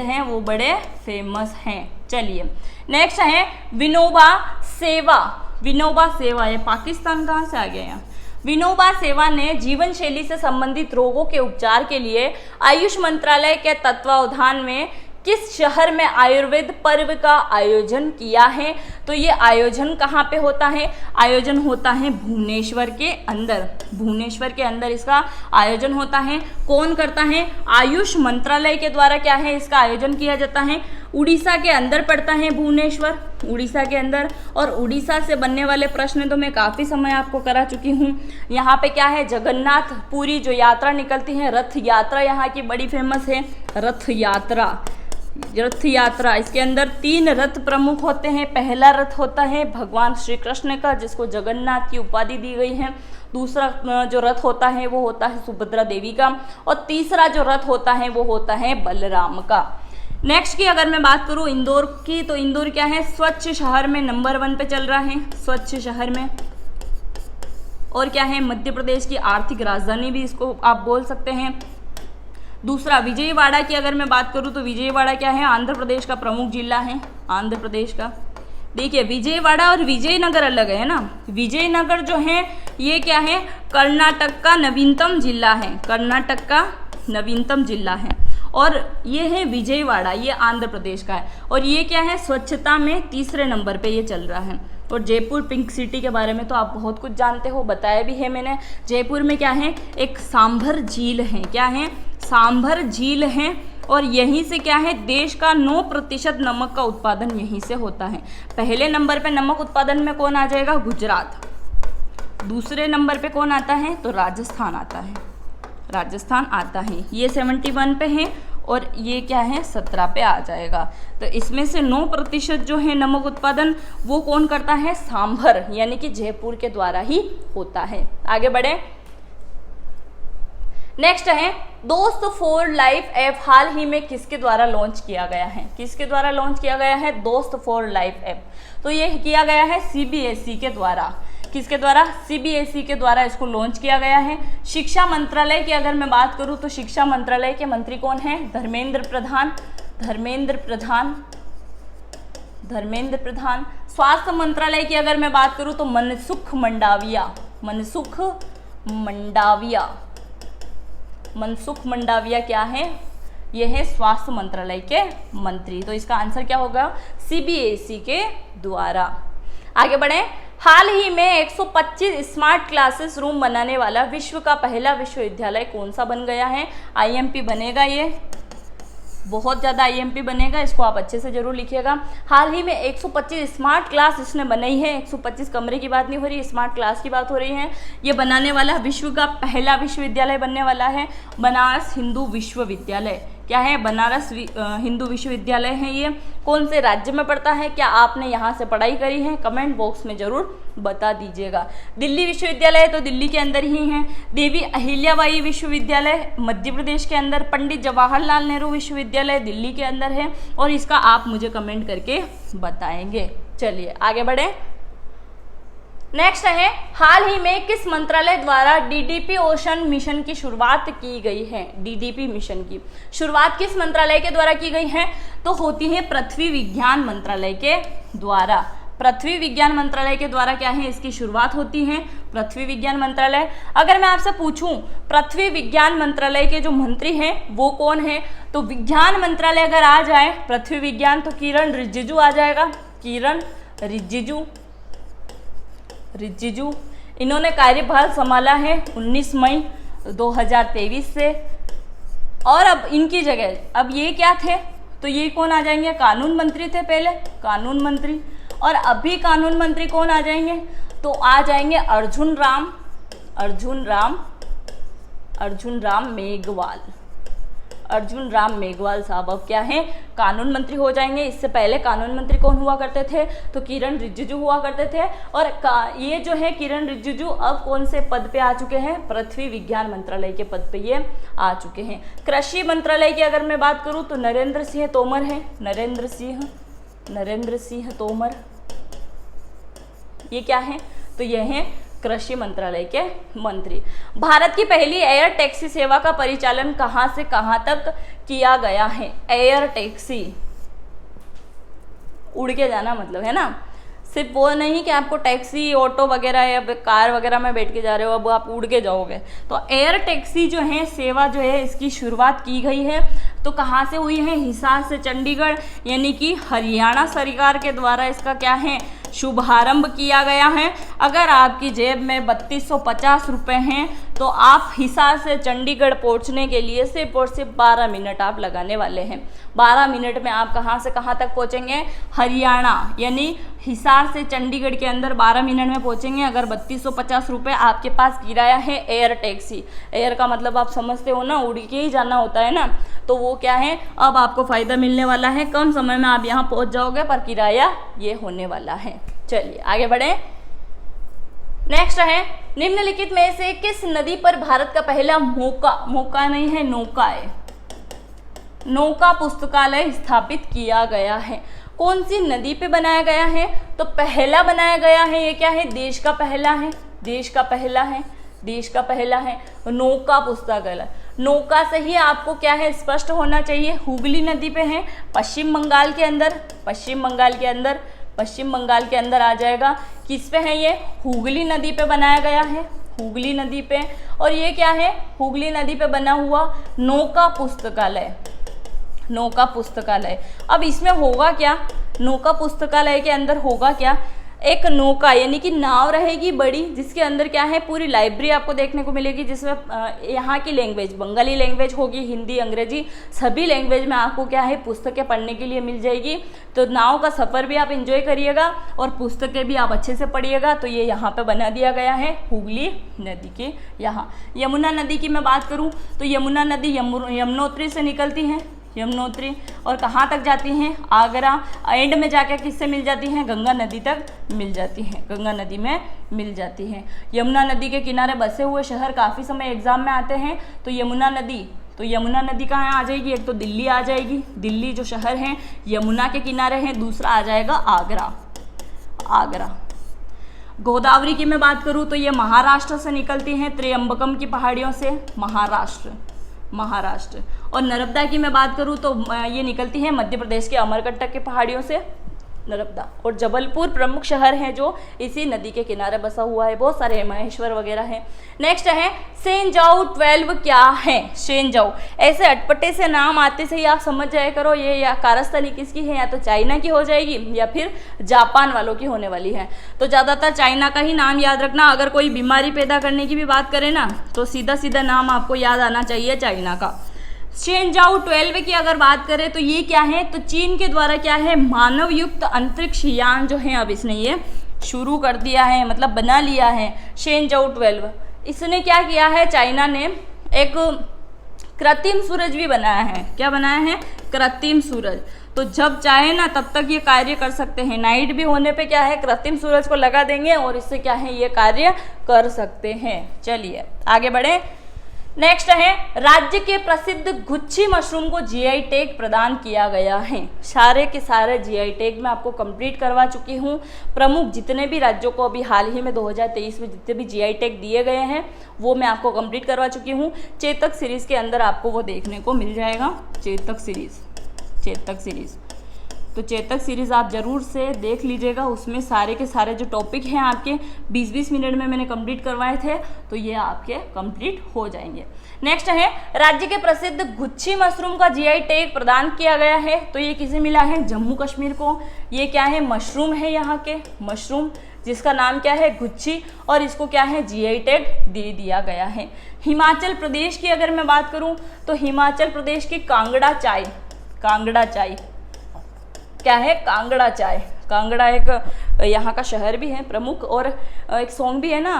हैं वो बड़े फेमस हैं। चलिए नेक्स्ट है, विनोबा सेवा, ये पाकिस्तान कहाँ से आ गया यहाँ? विनोबा सेवा ने जीवन शैली से संबंधित रोगों के उपचार के लिए आयुष मंत्रालय के तत्वावधान में किस शहर में आयुर्वेद पर्व का आयोजन किया है? तो ये आयोजन कहाँ पे होता है? आयोजन होता है भुवनेश्वर के अंदर इसका आयोजन होता है। कौन करता है? आयुष मंत्रालय के द्वारा क्या है इसका आयोजन किया जाता है। उड़ीसा के अंदर पड़ता है भुवनेश्वर, उड़ीसा के अंदर। और उड़ीसा से बनने वाले प्रश्न तो मैं काफ़ी समय आपको करा चुकी हूँ। यहाँ पे क्या है? जगन्नाथ पुरी जो यात्रा निकलती है, रथ यात्रा यहाँ की बड़ी फेमस है। रथ यात्रा इसके अंदर 3 रथ प्रमुख होते हैं। पहला रथ होता है भगवान श्री कृष्ण का, जिसको जगन्नाथ की उपाधि दी गई है। दूसरा जो रथ होता है वो होता है सुभद्रा देवी का, और तीसरा जो रथ होता है वो होता है बलराम का। नेक्स्ट की अगर मैं बात करूँ इंदौर की, तो इंदौर क्या है? स्वच्छ शहर में नंबर 1 पे चल रहा है, स्वच्छ शहर में। और क्या है? मध्य प्रदेश की आर्थिक राजधानी भी इसको आप बोल सकते हैं। दूसरा विजयवाड़ा की अगर मैं बात करूं तो विजयवाड़ा क्या है? आंध्र प्रदेश का प्रमुख जिला है, आंध्र प्रदेश का। देखिए विजयवाड़ा और विजयनगर अलग है ना। विजयनगर जो है ये क्या है? कर्नाटक का नवीनतम जिला है। और ये है विजयवाड़ा, ये आंध्र प्रदेश का है। और ये क्या है? स्वच्छता में 3रे नंबर पे ये चल रहा है। और जयपुर पिंक सिटी के बारे में तो आप बहुत कुछ जानते हो, बताया भी है मैंने। जयपुर में क्या है? एक सांभर झील है। क्या है? सांभर झील है। और यहीं से क्या है? देश का 9% नमक का उत्पादन यहीं से होता है। पहले नंबर पे नमक उत्पादन में कौन आ जाएगा? गुजरात। दूसरे नंबर पे कौन आता है? तो राजस्थान आता है, राजस्थान आता है। ये 71 पे है और ये क्या है? 17 पे आ जाएगा। तो इसमें से 9% जो है नमक उत्पादन वो कौन करता है? सांभर यानी कि जयपुर के द्वारा ही होता है। आगे बढ़े, नेक्स्ट है दोस्त फॉर लाइफ ऐप हाल ही में किसके द्वारा लॉन्च किया गया है? किसके द्वारा लॉन्च किया गया है? दोस्त फॉर लाइफ ऐप। तो ये किया गया है CBSE के द्वारा। किसके द्वारा? CBSE के द्वारा इसको लॉन्च किया गया है। शिक्षा मंत्रालय की अगर मैं बात करूं तो शिक्षा मंत्रालय के मंत्री कौन है? धर्मेंद्र प्रधान, धर्मेंद्र प्रधान, धर्मेंद्र प्रधान। स्वास्थ्य मंत्रालय की अगर मैं बात करूं तो मनसुख मंडाविया, मनसुख मंडाविया, मनसुख मंडाविया क्या है? ये है स्वास्थ्य मंत्रालय के मंत्री। तो इसका आंसर क्या होगा? CBSE के द्वारा। आगे बढ़े, हाल ही में 125 स्मार्ट क्लासेस रूम बनाने वाला विश्व का पहला विश्वविद्यालय कौन सा बन गया है? IMP बनेगा, ये बहुत ज़्यादा IMP बनेगा, इसको आप अच्छे से जरूर लिखिएगा। हाल ही में 125 स्मार्ट क्लास इसने बनाई है। 125 कमरे की बात नहीं हो रही, स्मार्ट क्लास की बात हो रही है। ये बनाने वाला विश्व का पहला विश्वविद्यालय बनने वाला है बनारस हिंदू विश्वविद्यालय। क्या है? बनारस हिंदू विश्वविद्यालय है। ये कौन से राज्य में पड़ता है? क्या आपने यहाँ से पढ़ाई करी है? कमेंट बॉक्स में जरूर बता दीजिएगा। दिल्ली विश्वविद्यालय तो दिल्ली के अंदर ही है। देवी अहिल्याबाई विश्वविद्यालय मध्य प्रदेश के अंदर। पंडित जवाहरलाल नेहरू विश्वविद्यालय दिल्ली के अंदर है और इसका आप मुझे कमेंट करके बताएंगे। चलिए आगे बढ़े, नेक्स्ट है हाल ही में किस मंत्रालय द्वारा DDP ओशन मिशन की शुरुआत की गई है? DDP मिशन की शुरुआत किस मंत्रालय के द्वारा की गई है? तो होती है पृथ्वी विज्ञान मंत्रालय के द्वारा। पृथ्वी विज्ञान मंत्रालय के द्वारा क्या है? इसकी शुरुआत होती है, पृथ्वी विज्ञान मंत्रालय। अगर मैं आपसे पूछूं पृथ्वी विज्ञान मंत्रालय के जो मंत्री हैं वो कौन है? तो विज्ञान मंत्रालय अगर आ जाए पृथ्वी विज्ञान तो किरण रिजिजू आ जाएगा, किरण रिजिजू, रिजिजू। इन्होंने कार्यभार संभाला है 19 मई 2023 से। और अब इनकी जगह अब ये क्या थे? तो ये कौन आ जाएंगे? कानून मंत्री थे पहले, कानून मंत्री। और अभी कानून मंत्री कौन आ जाएंगे? तो आ जाएंगे अर्जुन राम, अर्जुन राम, अर्जुन राम मेघवाल, अर्जुन राम मेघवाल साहब अब क्या है? कानून मंत्री हो जाएंगे। इससे पहले कानून मंत्री कौन हुआ करते थे? तो किरण रिजिजू हुआ करते थे। और ये जो है किरण रिजिजू अब कौन से पद पे आ चुके हैं? पृथ्वी विज्ञान मंत्रालय के पद पे ये आ चुके हैं। कृषि मंत्रालय की अगर मैं बात करूं तो नरेंद्र सिंह तोमर है, नरेंद्र सिंह तोमर। ये क्या है? तो ये है कृषि मंत्रालय के मंत्री। भारत की पहली एयर टैक्सी सेवा का परिचालन कहां से कहां तक किया गया है? एयर टैक्सी, उड़ के जाना मतलब है ना, सिर्फ वो नहीं कि आपको टैक्सी ऑटो वगैरह या कार वगैरह में बैठ के जा रहे हो, अब आप उड़ के जाओगे। तो एयर टैक्सी जो है सेवा जो है इसकी शुरुआत की गई है। तो कहाँ से हुई है? हिसार से चंडीगढ़, यानी कि हरियाणा सरकार के द्वारा इसका क्या है? शुभारंभ किया गया है। अगर आपकी जेब में 3250 रुपये हैं तो आप हिसार से चंडीगढ़ पहुंचने के लिए सिर्फ और सिर्फ 12 मिनट आप लगाने वाले हैं। 12 मिनट में आप कहां से कहां तक पहुंचेंगे? हरियाणा, यानी हिसार से चंडीगढ़ के अंदर 12 मिनट में पहुंचेंगे। अगर 3250 रुपये आपके पास किराया है एयर टैक्सी, एयर का मतलब आप समझते हो ना, उड़ के ही जाना होता है ना, तो वो क्या है? अब आपको फ़ायदा मिलने वाला है, कम समय में आप यहाँ पहुँच जाओगे, पर किराया ये होने वाला है। चलिए आगे बढ़ें। नेक्स्ट है निम्नलिखित में से किस नदी पर भारत का पहला नौका पुस्तकालय स्थापित किया गया है? कौन सी नदी पे बनाया गया है? तो पहला बनाया गया है, ये क्या है? देश का पहला है, देश का पहला है, देश का पहला है नौका पुस्तकालय। नौका से ही आपको क्या है स्पष्ट होना चाहिए, हुगली नदी पे है, पश्चिम बंगाल के अंदर, पश्चिम बंगाल के अंदर, पश्चिम बंगाल के अंदर आ जाएगा। किस पे है ये? हुगली नदी पे बनाया गया है, हुगली नदी पे। और ये क्या है? हुगली नदी पे बना हुआ नौका पुस्तकालय, नौका पुस्तकालय। अब इसमें होगा क्या? नौका पुस्तकालय के अंदर होगा क्या? एक नौका यानी कि नाव रहेगी बड़ी, जिसके अंदर क्या है पूरी लाइब्रेरी आपको देखने को मिलेगी, जिसमें यहाँ की लैंग्वेज बंगाली लैंग्वेज होगी, हिंदी अंग्रेजी सभी लैंग्वेज में आपको क्या है पुस्तकें पढ़ने के लिए मिल जाएगी। तो नाव का सफ़र भी आप एंजॉय करिएगा और पुस्तकें भी आप अच्छे से पढ़िएगा। तो ये यहाँ पे बना दिया गया है हुगली नदी के यहाँ। यमुना नदी की मैं बात करूँ तो यमुना नदी यमुनोत्री से निकलती है, यमुनोत्री, और कहाँ तक जाती हैं, आगरा। एंड में जाकर किससे मिल जाती हैं, गंगा नदी तक मिल जाती हैं, गंगा नदी में मिल जाती हैं। यमुना नदी के किनारे बसे हुए शहर काफ़ी समय एग्जाम में आते हैं। तो यमुना नदी कहाँ आ जाएगी, एक तो दिल्ली आ जाएगी, दिल्ली जो शहर है यमुना के किनारे हैं, दूसरा आ जाएगा आगरा। गोदावरी की मैं बात करूँ तो ये महाराष्ट्र से निकलती हैं, त्र्यंबकम की पहाड़ियों से, महाराष्ट्र। और नर्मदा की मैं बात करूँ तो ये निकलती है मध्य प्रदेश के अमरकंटक के पहाड़ियों से, नर्मदा। और जबलपुर प्रमुख शहर है जो इसी नदी के किनारे बसा हुआ है, बहुत सारे महेश्वर वगैरह हैं। नेक्स्ट है सेंजाऊ 12 क्या है, सेंजाऊ। ऐसे अटपटे से नाम आते से ही आप समझ जाया करो ये या कारस्तानी किसकी है, या तो चाइना की हो जाएगी या फिर जापान वालों की होने वाली है। तो ज़्यादातर चाइना का ही नाम याद रखना। अगर कोई बीमारी पैदा करने की भी बात करें ना तो सीधा नाम आपको याद आना चाहिए चाइना का। शेंजाऊ 12 की अगर बात करें तो ये क्या है, तो चीन के द्वारा क्या है मानव युक्त अंतरिक्ष यान जो है अब इसने ये शुरू कर दिया है, मतलब बना लिया है शेंजाऊ 12। इसने क्या किया है, चाइना ने एक कृत्रिम सूरज भी बनाया है। क्या बनाया है, कृत्रिम सूरज। तो जब चाहे ना तब तक ये कार्य कर सकते हैं। नाइट भी होने पे क्या है कृत्रिम सूरज को लगा देंगे और इससे क्या है ये कार्य कर सकते हैं। चलिए आगे बढ़े। नेक्स्ट है राज्य के प्रसिद्ध गुच्छी मशरूम को जीआई टैग प्रदान किया गया है। सारे के सारे जीआई टैग मैं आपको कंप्लीट करवा चुकी हूँ। प्रमुख जितने भी राज्यों को अभी हाल ही में 2023 में जितने भी जीआई टैग दिए गए हैं वो मैं आपको कंप्लीट करवा चुकी हूँ। चेतक सीरीज़ के अंदर आपको वो देखने को मिल जाएगा, चेतक सीरीज़। तो चेतक सीरीज़ आप ज़रूर से देख लीजिएगा, उसमें सारे के सारे जो टॉपिक हैं आपके 20-20 मिनट में मैंने कंप्लीट करवाए थे, तो ये आपके कंप्लीट हो जाएंगे। नेक्स्ट है राज्य के प्रसिद्ध गुच्छी मशरूम का जीआई टैग प्रदान किया गया है। तो ये किसे मिला है, जम्मू कश्मीर को। ये क्या है, मशरूम है, यहाँ के मशरूम जिसका नाम क्या है गुच्छी, और इसको क्या है जीआई टैग दे दिया गया है। हिमाचल प्रदेश की अगर मैं बात करूँ तो हिमाचल प्रदेश की कांगड़ा चाय क्या है, कांगड़ा चाय। कांगड़ा एक यहाँ का शहर भी है प्रमुख, और एक सॉन्ग भी है ना,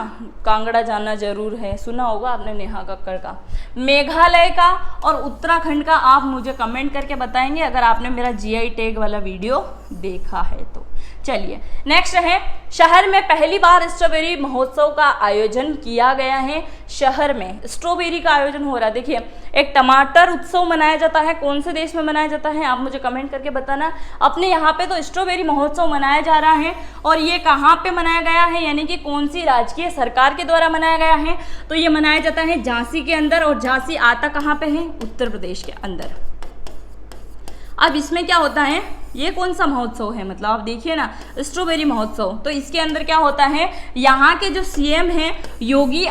कांगड़ा जाना जरूर है, सुना होगा आपने नेहा कक्कड़ का। मेघालय का और उत्तराखंड का आप मुझे कमेंट करके बताएंगे अगर आपने मेरा जीआई टैग वाला वीडियो देखा है तो। चलिए नेक्स्ट है शहर में पहली बार स्ट्रॉबेरी महोत्सव का आयोजन किया गया है। शहर में स्ट्रॉबेरी का आयोजन हो रहा है। देखिए एक टमाटर उत्सव मनाया जाता है, कौन से देश में मनाया जाता है आप मुझे कमेंट करके बताना। अपने यहाँ पे तो स्ट्रॉबेरी महोत्सव मनाया जा रहा है, और ये कहाँ पे मनाया गया है, यानी कि कौन सी राजकीय सरकार के द्वारा मनाया गया है, तो ये मनाया जाता है झांसी के अंदर। और झांसी आता कहाँ पे है, उत्तर प्रदेश के अंदर। अब इसमें क्या होता है, ये कौन सा महोत्सव है, मतलब आप देखिए ना स्ट्रॉबेरी महोत्सव। तो इसके अंदर क्या होता है, यहाँ के जो सीएम हैं योगी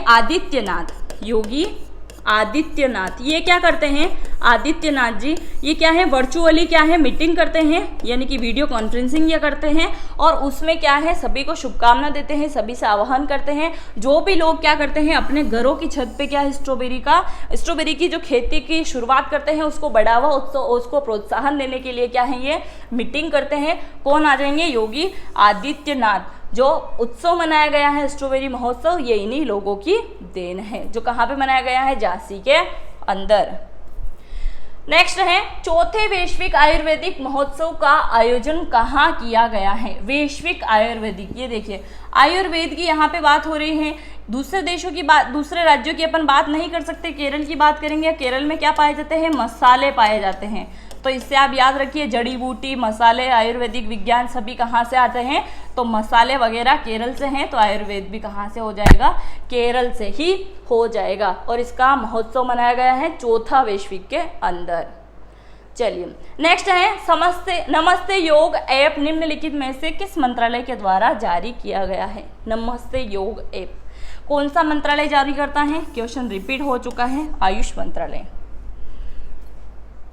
आदित्यनाथ, ये क्या करते हैं, आदित्यनाथ जी ये क्या है वर्चुअली क्या है मीटिंग करते हैं, यानी कि वीडियो कॉन्फ्रेंसिंग ये करते हैं, और उसमें क्या है सभी को शुभकामना देते हैं, सभी से आह्वान करते हैं। जो भी लोग क्या करते हैं अपने घरों की छत पे क्या है स्ट्रॉबेरी की जो खेती की शुरुआत करते हैं उसको बढ़ावा उसको प्रोत्साहन देने के लिए क्या है ये मीटिंग करते हैं। कौन आ जाएंगे, योगी आदित्यनाथ। जो उत्सव मनाया गया है स्ट्रॉबेरी महोत्सव, ये इन्हीं लोगों की देन है। जो कहाँ पे मनाया गया है, झांसी के अंदर। नेक्स्ट है चौथे वैश्विक आयुर्वेदिक महोत्सव का आयोजन कहाँ किया गया है। वैश्विक आयुर्वेदिक, ये देखिए आयुर्वेद की यहाँ पे बात हो रही है। दूसरे देशों की बात, दूसरे राज्यों की अपन बात नहीं कर सकते, केरल की बात करेंगे। केरल में क्या पाए जाते हैं, मसाले पाए जाते हैं। तो इससे आप याद रखिए जड़ी बूटी, मसाले, आयुर्वेदिक विज्ञान सभी कहाँ से आते हैं, तो मसाले वगैरह केरल से हैं, तो आयुर्वेद भी कहाँ से हो जाएगा, केरल से ही हो जाएगा। और इसका महोत्सव मनाया गया है चौथा वैश्विक के अंदर। चलिए नेक्स्ट है नमस्ते योग ऐप निम्नलिखित में से किस मंत्रालय के द्वारा जारी किया गया है। नमस्ते योग ऐप कौन सा मंत्रालय जारी करता है, क्वेश्चन रिपीट हो चुका है, आयुष मंत्रालय।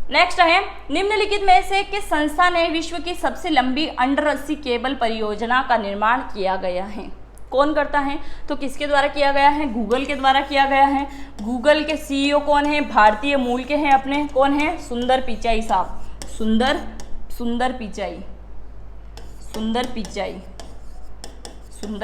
नेक्स्ट है, निम्नलिखित में से किस संस्था ने विश्व की सबसे लंबी अंडर 80 केबल परियोजना का निर्माण किया गया है? कौन करता है? तो किसके द्वारा किया गया है? गूगल के द्वारा किया गया है। गूगल के सीईओ कौन है? भारतीय मूल के हैं अपने, कौन है? सुंदर पिचाई साहब, सुंदर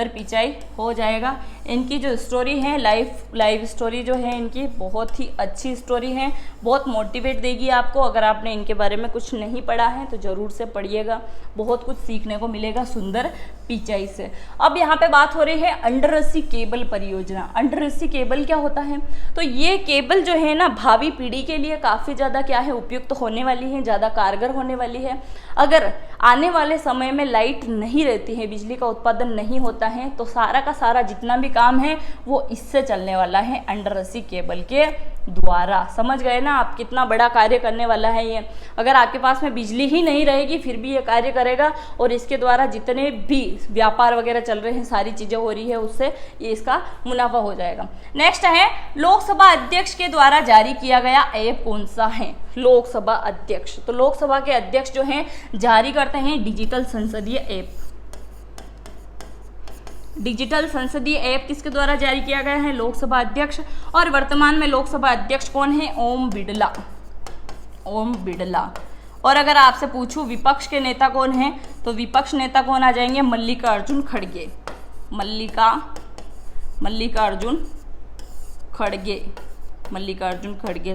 पिचाई हो जाएगा। इनकी जो स्टोरी है, लाइफ स्टोरी जो है इनकी बहुत ही अच्छी स्टोरी है, बहुत मोटिवेट देगी आपको। अगर आपने इनके बारे में कुछ नहीं पढ़ा है तो ज़रूर से पढ़िएगा, बहुत कुछ सीखने को मिलेगा सुंदर पिचाई से। अब यहाँ पे बात हो रही है अंडर 80 केबल परियोजना। अंडर 80 केबल क्या होता है? तो ये केबल जो है ना, भावी पीढ़ी के लिए काफ़ी ज़्यादा क्या है, उपयुक्त होने वाली है, ज़्यादा कारगर होने वाली है। अगर आने वाले समय में लाइट नहीं रहती है, बिजली का उत्पादन नहीं होता है, तो सारा का सारा जितना भी काम है वो इससे चलने वाला है, अंडर 80 केबल के द्वारा। समझ गए ना आप, कितना बड़ा कार्य करने वाला है ये। अगर आपके पास में बिजली ही नहीं रहेगी फिर भी ये कार्य करेगा, और इसके द्वारा जितने भी व्यापार वगैरह चल रहे हैं, सारी चीज़ें हो रही है, उससे ये इसका मुनाफा हो जाएगा। नेक्स्ट है, लोकसभा अध्यक्ष के द्वारा जारी किया गया ऐप कौन सा है? लोकसभा अध्यक्ष, तो लोकसभा के अध्यक्ष जो हैं जारी करते हैं डिजिटल संसदीय ऐप। डिजिटल संसदीय ऐप किसके द्वारा जारी किया गया है? लोकसभा अध्यक्ष। और वर्तमान में लोकसभा अध्यक्ष कौन है? ओम बिड़ला। और अगर आपसे पूछूं विपक्ष के नेता कौन है, तो विपक्ष नेता कौन आ जाएंगे? मल्लिकार्जुन खड़गे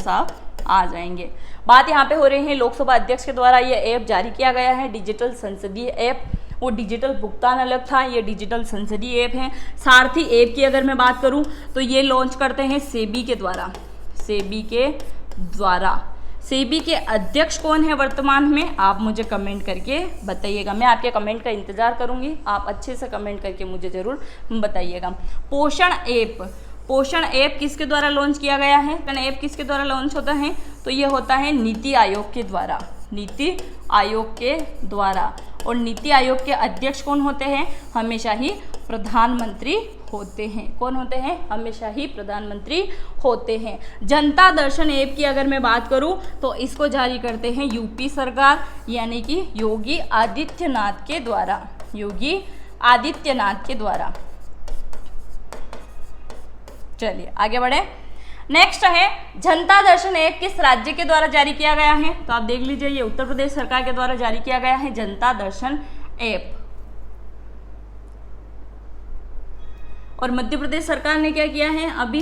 साहब आ जाएंगे। बात यहाँ पे हो रही है लोकसभा अध्यक्ष के द्वारा ये ऐप जारी किया गया है, डिजिटल संसदीय ऐप। वो डिजिटल भुगतान अलग था, ये डिजिटल संसदीय ऐप है। सारथी ऐप की अगर मैं बात करूं तो ये लॉन्च करते हैं सेबी के द्वारा। सेबी के अध्यक्ष कौन है वर्तमान में? आप मुझे कमेंट करके बताइएगा, मैं आपके कमेंट का इंतजार करूंगी, आप अच्छे से कमेंट करके मुझे ज़रूर बताइएगा। पोषण ऐप किसके द्वारा लॉन्च किया गया है? ऐप किसके द्वारा लॉन्च होता है? तो ये होता है नीति आयोग के द्वारा। और नीति आयोग के अध्यक्ष कौन होते हैं? हमेशा ही प्रधानमंत्री होते हैं। कौन होते हैं? हमेशा ही प्रधानमंत्री होते हैं। जनता दर्शन ऐप की अगर मैं बात करूं तो इसको जारी करते हैं यूपी सरकार, यानी कि योगी आदित्यनाथ के द्वारा। चलिए आगे बढ़े। नेक्स्ट है, जनता दर्शन ऐप किस राज्य के द्वारा जारी किया गया है? तो आप देख लीजिए, ये उत्तर प्रदेश सरकार के द्वारा जारी किया गया है जनता दर्शन ऐप। और मध्य प्रदेश सरकार ने क्या किया है? अभी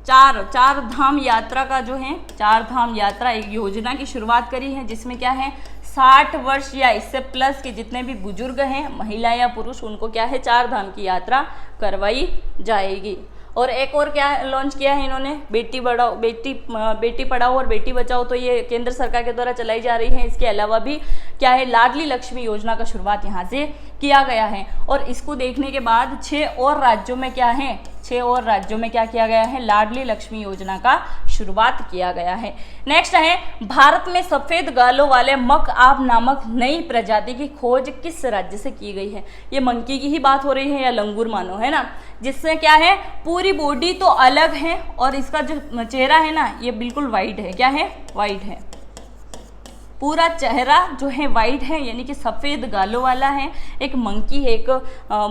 चार धाम यात्रा का जो है, 4 धाम यात्रा एक योजना की शुरुआत करी है, जिसमें क्या है 60 वर्ष या इससे प्लस के जितने भी बुजुर्ग हैं, महिला या पुरुष, उनको क्या है 4 धाम की यात्रा करवाई जाएगी। और एक और क्या लॉन्च किया है इन्होंने? बेटी पढ़ाओ और बेटी बचाओ, तो ये केंद्र सरकार के द्वारा चलाई जा रही है। इसके अलावा भी क्या है, लाडली लक्ष्मी योजना का शुरुआत यहाँ से किया गया है। और इसको देखने के बाद 6 और राज्यों में क्या किया गया है? लाडली लक्ष्मी योजना का शुरुआत किया गया है। नेक्स्ट है, भारत में सफेद गालों वाले मकआब नामक नई प्रजाति की खोज किस राज्य से की गई है? ये मंकी की ही बात हो रही है या लंगूर मानो, है ना, जिससे क्या है पूरी बॉडी तो अलग है और इसका जो चेहरा है ना ये बिल्कुल वाइट है। क्या है? वाइट है। पूरा चेहरा जो है वाइट है, यानी कि सफ़ेद गालों वाला है। एक मंकी है, एक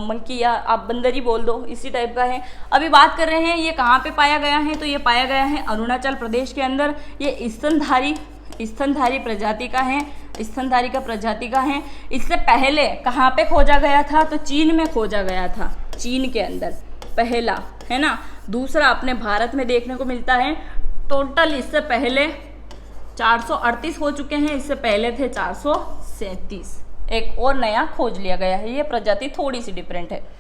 मंकी या आप बंदर ही बोल दो, इसी टाइप का है। अभी बात कर रहे हैं ये कहाँ पे पाया गया है, तो ये पाया गया है अरुणाचल प्रदेश के अंदर। ये स्तनधारी प्रजाति का है, स्तनधारी का प्रजाति का है। इससे पहले कहाँ पे खोजा गया था? तो चीन में खोजा गया था, चीन के अंदर पहला, है ना। दूसरा अपने भारत में देखने को मिलता है। टोटल इससे पहले 438 हो चुके हैं, इससे पहले थे 437। एक और नया खोज लिया गया है। ये प्रजाति थोड़ी सी डिफरेंट है।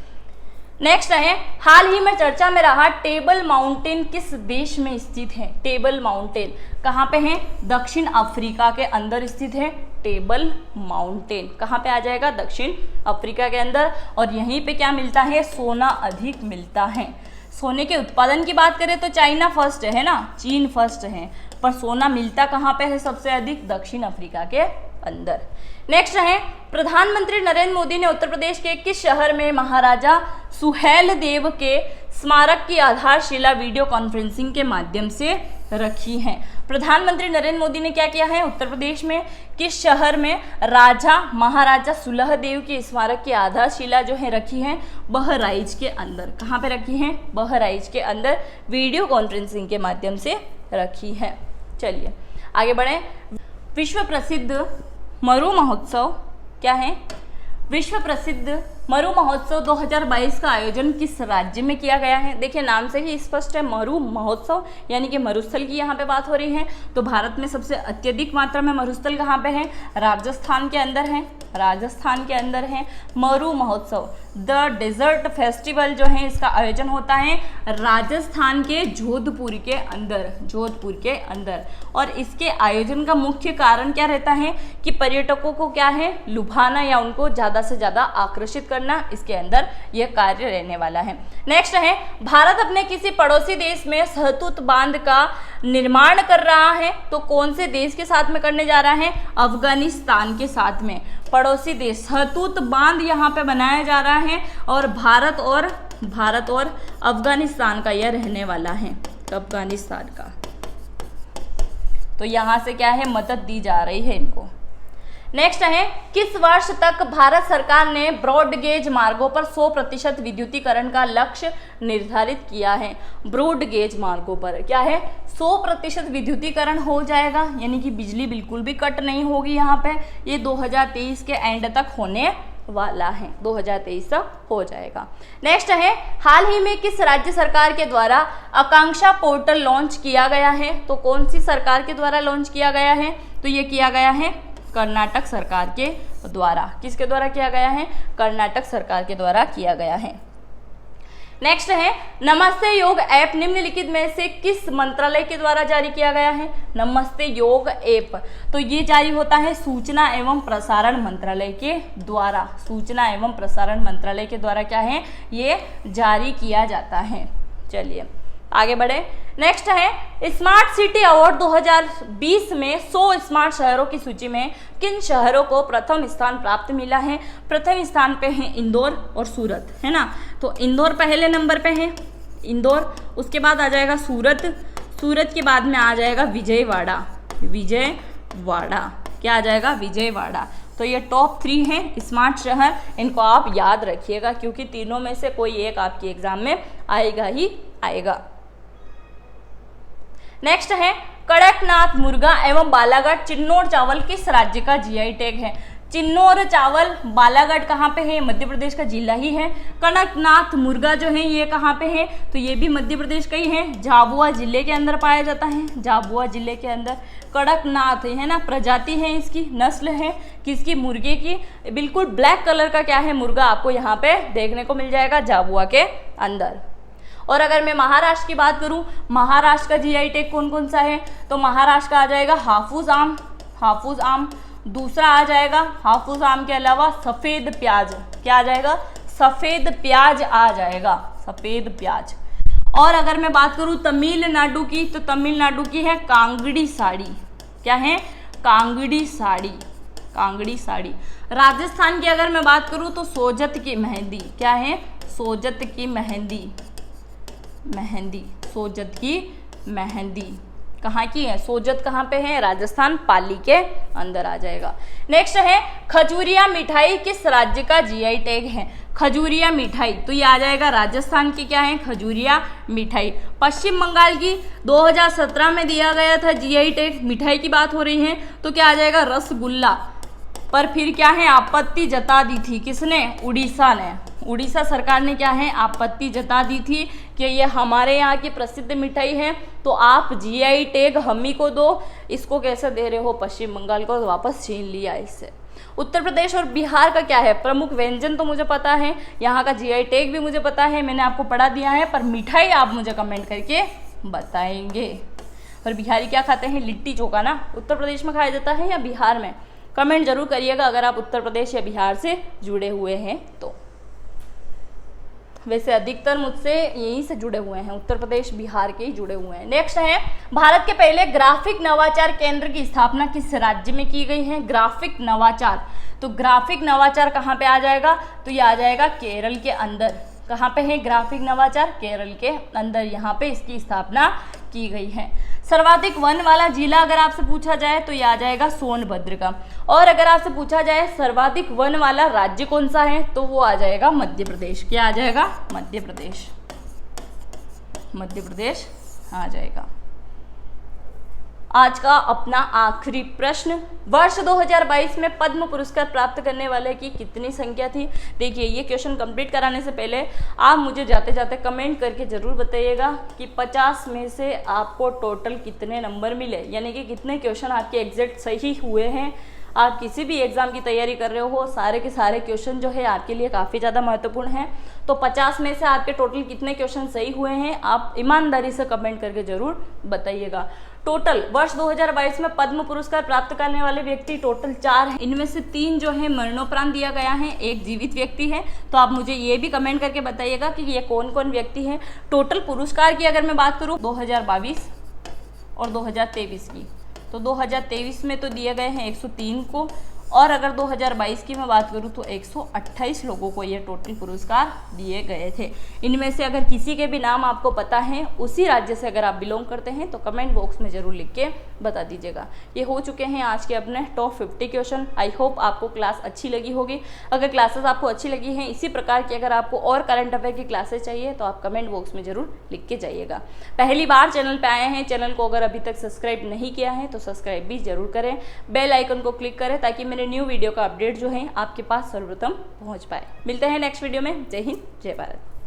नेक्स्ट है, हाल ही में चर्चा में रहा टेबल माउंटेन किस देश में स्थित है? टेबल माउंटेन कहाँ पे है? दक्षिण अफ्रीका के अंदर स्थित है टेबल माउंटेन। कहाँ पे आ जाएगा? दक्षिण अफ्रीका के अंदर। और यहीं पे क्या मिलता है? सोना अधिक मिलता है। सोने के उत्पादन की बात करें तो चाइना फर्स्ट है ना, चीन फर्स्ट है, पर सोना मिलता कहाँ पे है सबसे अधिक? दक्षिण अफ्रीका के अंदर। नेक्स्ट है, प्रधानमंत्री नरेंद्र मोदी ने उत्तर प्रदेश के किस शहर में महाराजा सुहेलदेव के स्मारक की आधारशिला वीडियो कॉन्फ्रेंसिंग के माध्यम से रखी हैं। प्रधानमंत्री नरेंद्र मोदी ने क्या किया है, उत्तर प्रदेश में किस शहर में राजा महाराजा सुलहदेव की स्मारक की आधारशिला जो है रखी है, बहराइच के अंदर। कहाँ पे रखी है, बहराइच के अंदर, वीडियो कॉन्फ्रेंसिंग के माध्यम से रखी है। चलिए आगे बढ़े। विश्व प्रसिद्ध मरु महोत्सव क्या है, विश्व प्रसिद्ध मरु महोत्सव 2022 का आयोजन किस राज्य में किया गया है। देखिए नाम से ही स्पष्ट है, मरु महोत्सव यानी कि मरुस्थल की यहाँ पे बात हो रही है। तो भारत में सबसे अत्यधिक मात्रा में मरुस्थल कहाँ पे है, राजस्थान के अंदर है, राजस्थान के अंदर है Maru Mahotsav. The desert festival जो है इसका आयोजन होता है राजस्थान के जोधपुर के अंदर, जोधपुर के अंदर। और इसके आयोजन का मुख्य कारण क्या रहता है कि पर्यटकों को क्या है, लुभाना या उनको ज़्यादा से ज़्यादा आकर्षित करना, इसके अंदर यह कार्य रहने वाला है। नेक्स्ट है, भारत अपने किसी पड़ोसी देश में सहतूत बांध का निर्माण कर रहा है, तो कौन से देश के साथ में करने जा रहा है, अफगानिस्तान के साथ में। पड़ोसी देश सहतूत बांध यहाँ पे बनाया जा रहा है और भारत और अफगानिस्तान का यह रहने वाला है, अफगानिस्तान का। तो यहाँ से क्या है, मदद दी जा रही है इनको। नेक्स्ट है, किस वर्ष तक भारत सरकार ने ब्रॉडगेज मार्गों पर 100% विद्युतीकरण का लक्ष्य निर्धारित किया है। ब्रॉडगेज मार्गों पर क्या है, 100% विद्युतीकरण हो जाएगा, यानी कि बिजली बिल्कुल भी कट नहीं होगी यहाँ पे। ये 2023 के एंड तक होने वाला है, 2023 तक हो जाएगा। नेक्स्ट है, हाल ही में किस राज्य सरकार के द्वारा आकांक्षा पोर्टल लॉन्च किया गया है, तो कौन सी सरकार के द्वारा लॉन्च किया गया है, तो ये किया गया है कर्नाटक सरकार के द्वारा। किसके द्वारा किया गया है, कर्नाटक सरकार के द्वारा किया गया है। नेक्स्ट है, नमस्ते योग ऐप निम्नलिखित में से किस मंत्रालय के द्वारा जारी किया गया है। नमस्ते योग ऐप तो ये जारी होता है सूचना एवं प्रसारण मंत्रालय के द्वारा, सूचना एवं प्रसारण मंत्रालय के द्वारा क्या है, ये जारी किया जाता है। चलिए आगे बढ़े। नेक्स्ट है, स्मार्ट सिटी अवार्ड 2020 में 100 स्मार्ट शहरों की सूची में किन शहरों को प्रथम स्थान प्राप्त मिला है। प्रथम स्थान पे है इंदौर और सूरत, है ना। तो इंदौर पहले नंबर पे है, इंदौर, उसके बाद आ जाएगा सूरत, सूरत के बाद में आ जाएगा विजयवाड़ा, विजयवाड़ा क्या आ जाएगा, विजयवाड़ा। तो ये टॉप 3 हैं स्मार्ट शहर, इनको आप याद रखिएगा क्योंकि तीनों में से कोई एक आपके एग्जाम में आएगा ही आएगा। नेक्स्ट है, कड़कनाथ मुर्गा एवं बालाघाट चिन्नौर चावल किस राज्य का जीआई टैग है। चिन्नौर चावल बालाघाट कहाँ पे है, मध्य प्रदेश का जिला ही है। कड़कनाथ मुर्गा जो है ये कहाँ पे है, तो ये भी मध्य प्रदेश का ही है, झाबुआ जिले के अंदर पाया जाता है, झाबुआ जिले के अंदर। कड़कनाथ है ना, प्रजाति है इसकी, नस्ल है किसकी, मुर्गे की। बिल्कुल ब्लैक कलर का क्या है, मुर्गा आपको यहाँ पे देखने को मिल जाएगा झाबुआ के अंदर। और अगर मैं महाराष्ट्र की बात करूं, महाराष्ट्र का जीआई टैग कौन कौन सा है, तो महाराष्ट्र का आ जाएगा हाफूज आम, हाफूज आम। दूसरा आ जाएगा हाफूज आम के अलावा सफ़ेद प्याज, क्या आ जाएगा, सफ़ेद प्याज आ जाएगा, सफ़ेद प्याज। और अगर मैं बात करूं तमिलनाडु की, तो तमिलनाडु की है कांगड़ी साड़ी, क्या है, कांगड़ी साड़ी, कांगड़ी साड़ी। राजस्थान की अगर मैं बात करूं तो सोजत की मेहंदी, क्या है, सोजत की मेहंदी, मेहंदी, सोजत की मेहंदी कहाँ की है, सोजत कहाँ पे है, राजस्थान, पाली के अंदर आ जाएगा। नेक्स्ट है, खजूरिया मिठाई किस राज्य का जीआई टैग है। खजूरिया मिठाई तो ये आ जाएगा राजस्थान की, क्या है, खजूरिया मिठाई। पश्चिम बंगाल की 2017 में दिया गया था जीआई टैग, मिठाई की बात हो रही है, तो क्या आ जाएगा, रसगुल्ला। पर फिर क्या है, आपत्ति जता दी थी, किसने, उड़ीसा ने, उड़ीसा सरकार ने क्या है, आपत्ति जता दी थी कि ये हमारे यहाँ की प्रसिद्ध मिठाई है, तो आप जीआई टैग हम ही को दो, इसको कैसे दे रहे हो पश्चिम बंगाल को, तो वापस छीन लिया इससे। उत्तर प्रदेश और बिहार का क्या है, प्रमुख व्यंजन तो मुझे पता है, यहाँ का जीआई टैग भी मुझे पता है, मैंने आपको पढ़ा दिया है, पर मिठाई आप मुझे कमेंट करके बताएंगे। और बिहारी क्या खाते हैं, लिट्टी चोखा ना, उत्तर प्रदेश में खाया जाता है या बिहार में, कमेंट जरूर करिएगा अगर आप उत्तर प्रदेश या बिहार से जुड़े हुए हैं तो। वैसे अधिकतर मुझसे यहीं से जुड़े हुए हैं, उत्तर प्रदेश बिहार के ही जुड़े हुए हैं। नेक्स्ट है, भारत के पहले ग्राफिक नवाचार केंद्र की स्थापना किस राज्य में की गई है। ग्राफिक नवाचार, तो ग्राफिक नवाचार कहाँ पे आ जाएगा, तो ये आ जाएगा केरल के अंदर। कहाँ पे है ग्राफिक नवाचार, केरल के अंदर, यहाँ पे इसकी स्थापना की गई है। सर्वाधिक वन वाला जिला अगर आपसे पूछा जाए तो ये आ जाएगा सोनभद्र का। और अगर आपसे पूछा जाए सर्वाधिक वन वाला राज्य कौन सा है तो वो आ जाएगा मध्य प्रदेश। क्या आ जाएगा? मध्य प्रदेश। मध्य प्रदेश आ जाएगा। आज का अपना आखिरी प्रश्न, वर्ष 2022 में पद्म पुरस्कार प्राप्त करने वाले की कितनी संख्या थी? देखिए ये क्वेश्चन कंप्लीट कराने से पहले आप मुझे जाते जाते कमेंट करके जरूर बताइएगा कि 50 में से आपको टोटल कितने नंबर मिले, यानी कि कितने क्वेश्चन आपके एग्जैक्ट सही हुए हैं। आप किसी भी एग्जाम की तैयारी कर रहे हो, सारे के सारे क्वेश्चन जो है आपके लिए काफ़ी ज़्यादा महत्वपूर्ण हैं। तो 50 में से आपके टोटल कितने क्वेश्चन सही हुए हैं आप ईमानदारी से कमेंट करके जरूर बताइएगा। टोटल वर्ष 2022 में पद्म पुरस्कार प्राप्त करने वाले व्यक्ति टोटल 4 हैं। इनमें से 3 जो है मरणोपरांत दिया गया है, एक जीवित व्यक्ति है। तो आप मुझे ये भी कमेंट करके बताइएगा कि ये कौन कौन व्यक्ति हैं। टोटल पुरस्कार की अगर मैं बात करूँ 2022 और 2023 की, तो 2023 में तो दिए गए हैं 103 को, और अगर 2022 की मैं बात करूं तो 128 लोगों को ये टोटल पुरस्कार दिए गए थे। इनमें से अगर किसी के भी नाम आपको पता है, उसी राज्य से अगर आप बिलोंग करते हैं तो कमेंट बॉक्स में ज़रूर लिख के बता दीजिएगा। ये हो चुके हैं आज के अपने टॉप 50 क्वेश्चन। आई होप आपको क्लास अच्छी लगी होगी। अगर क्लासेस आपको अच्छी लगी हैं, इसी प्रकार की अगर आपको और करंट अफेयर की क्लासेस चाहिए तो आप कमेंट बॉक्स में ज़रूर लिख के जाइएगा। पहली बार चैनल पर आए हैं, चैनल को अगर अभी तक सब्सक्राइब नहीं किया है तो सब्सक्राइब भी जरूर करें, बेल आइकन को क्लिक करें ताकि मेरे न्यू वीडियो का अपडेट जो है आपके पास सर्वप्रथम पहुंच पाए। मिलते हैं नेक्स्ट वीडियो में। जय हिंद, जय भारत।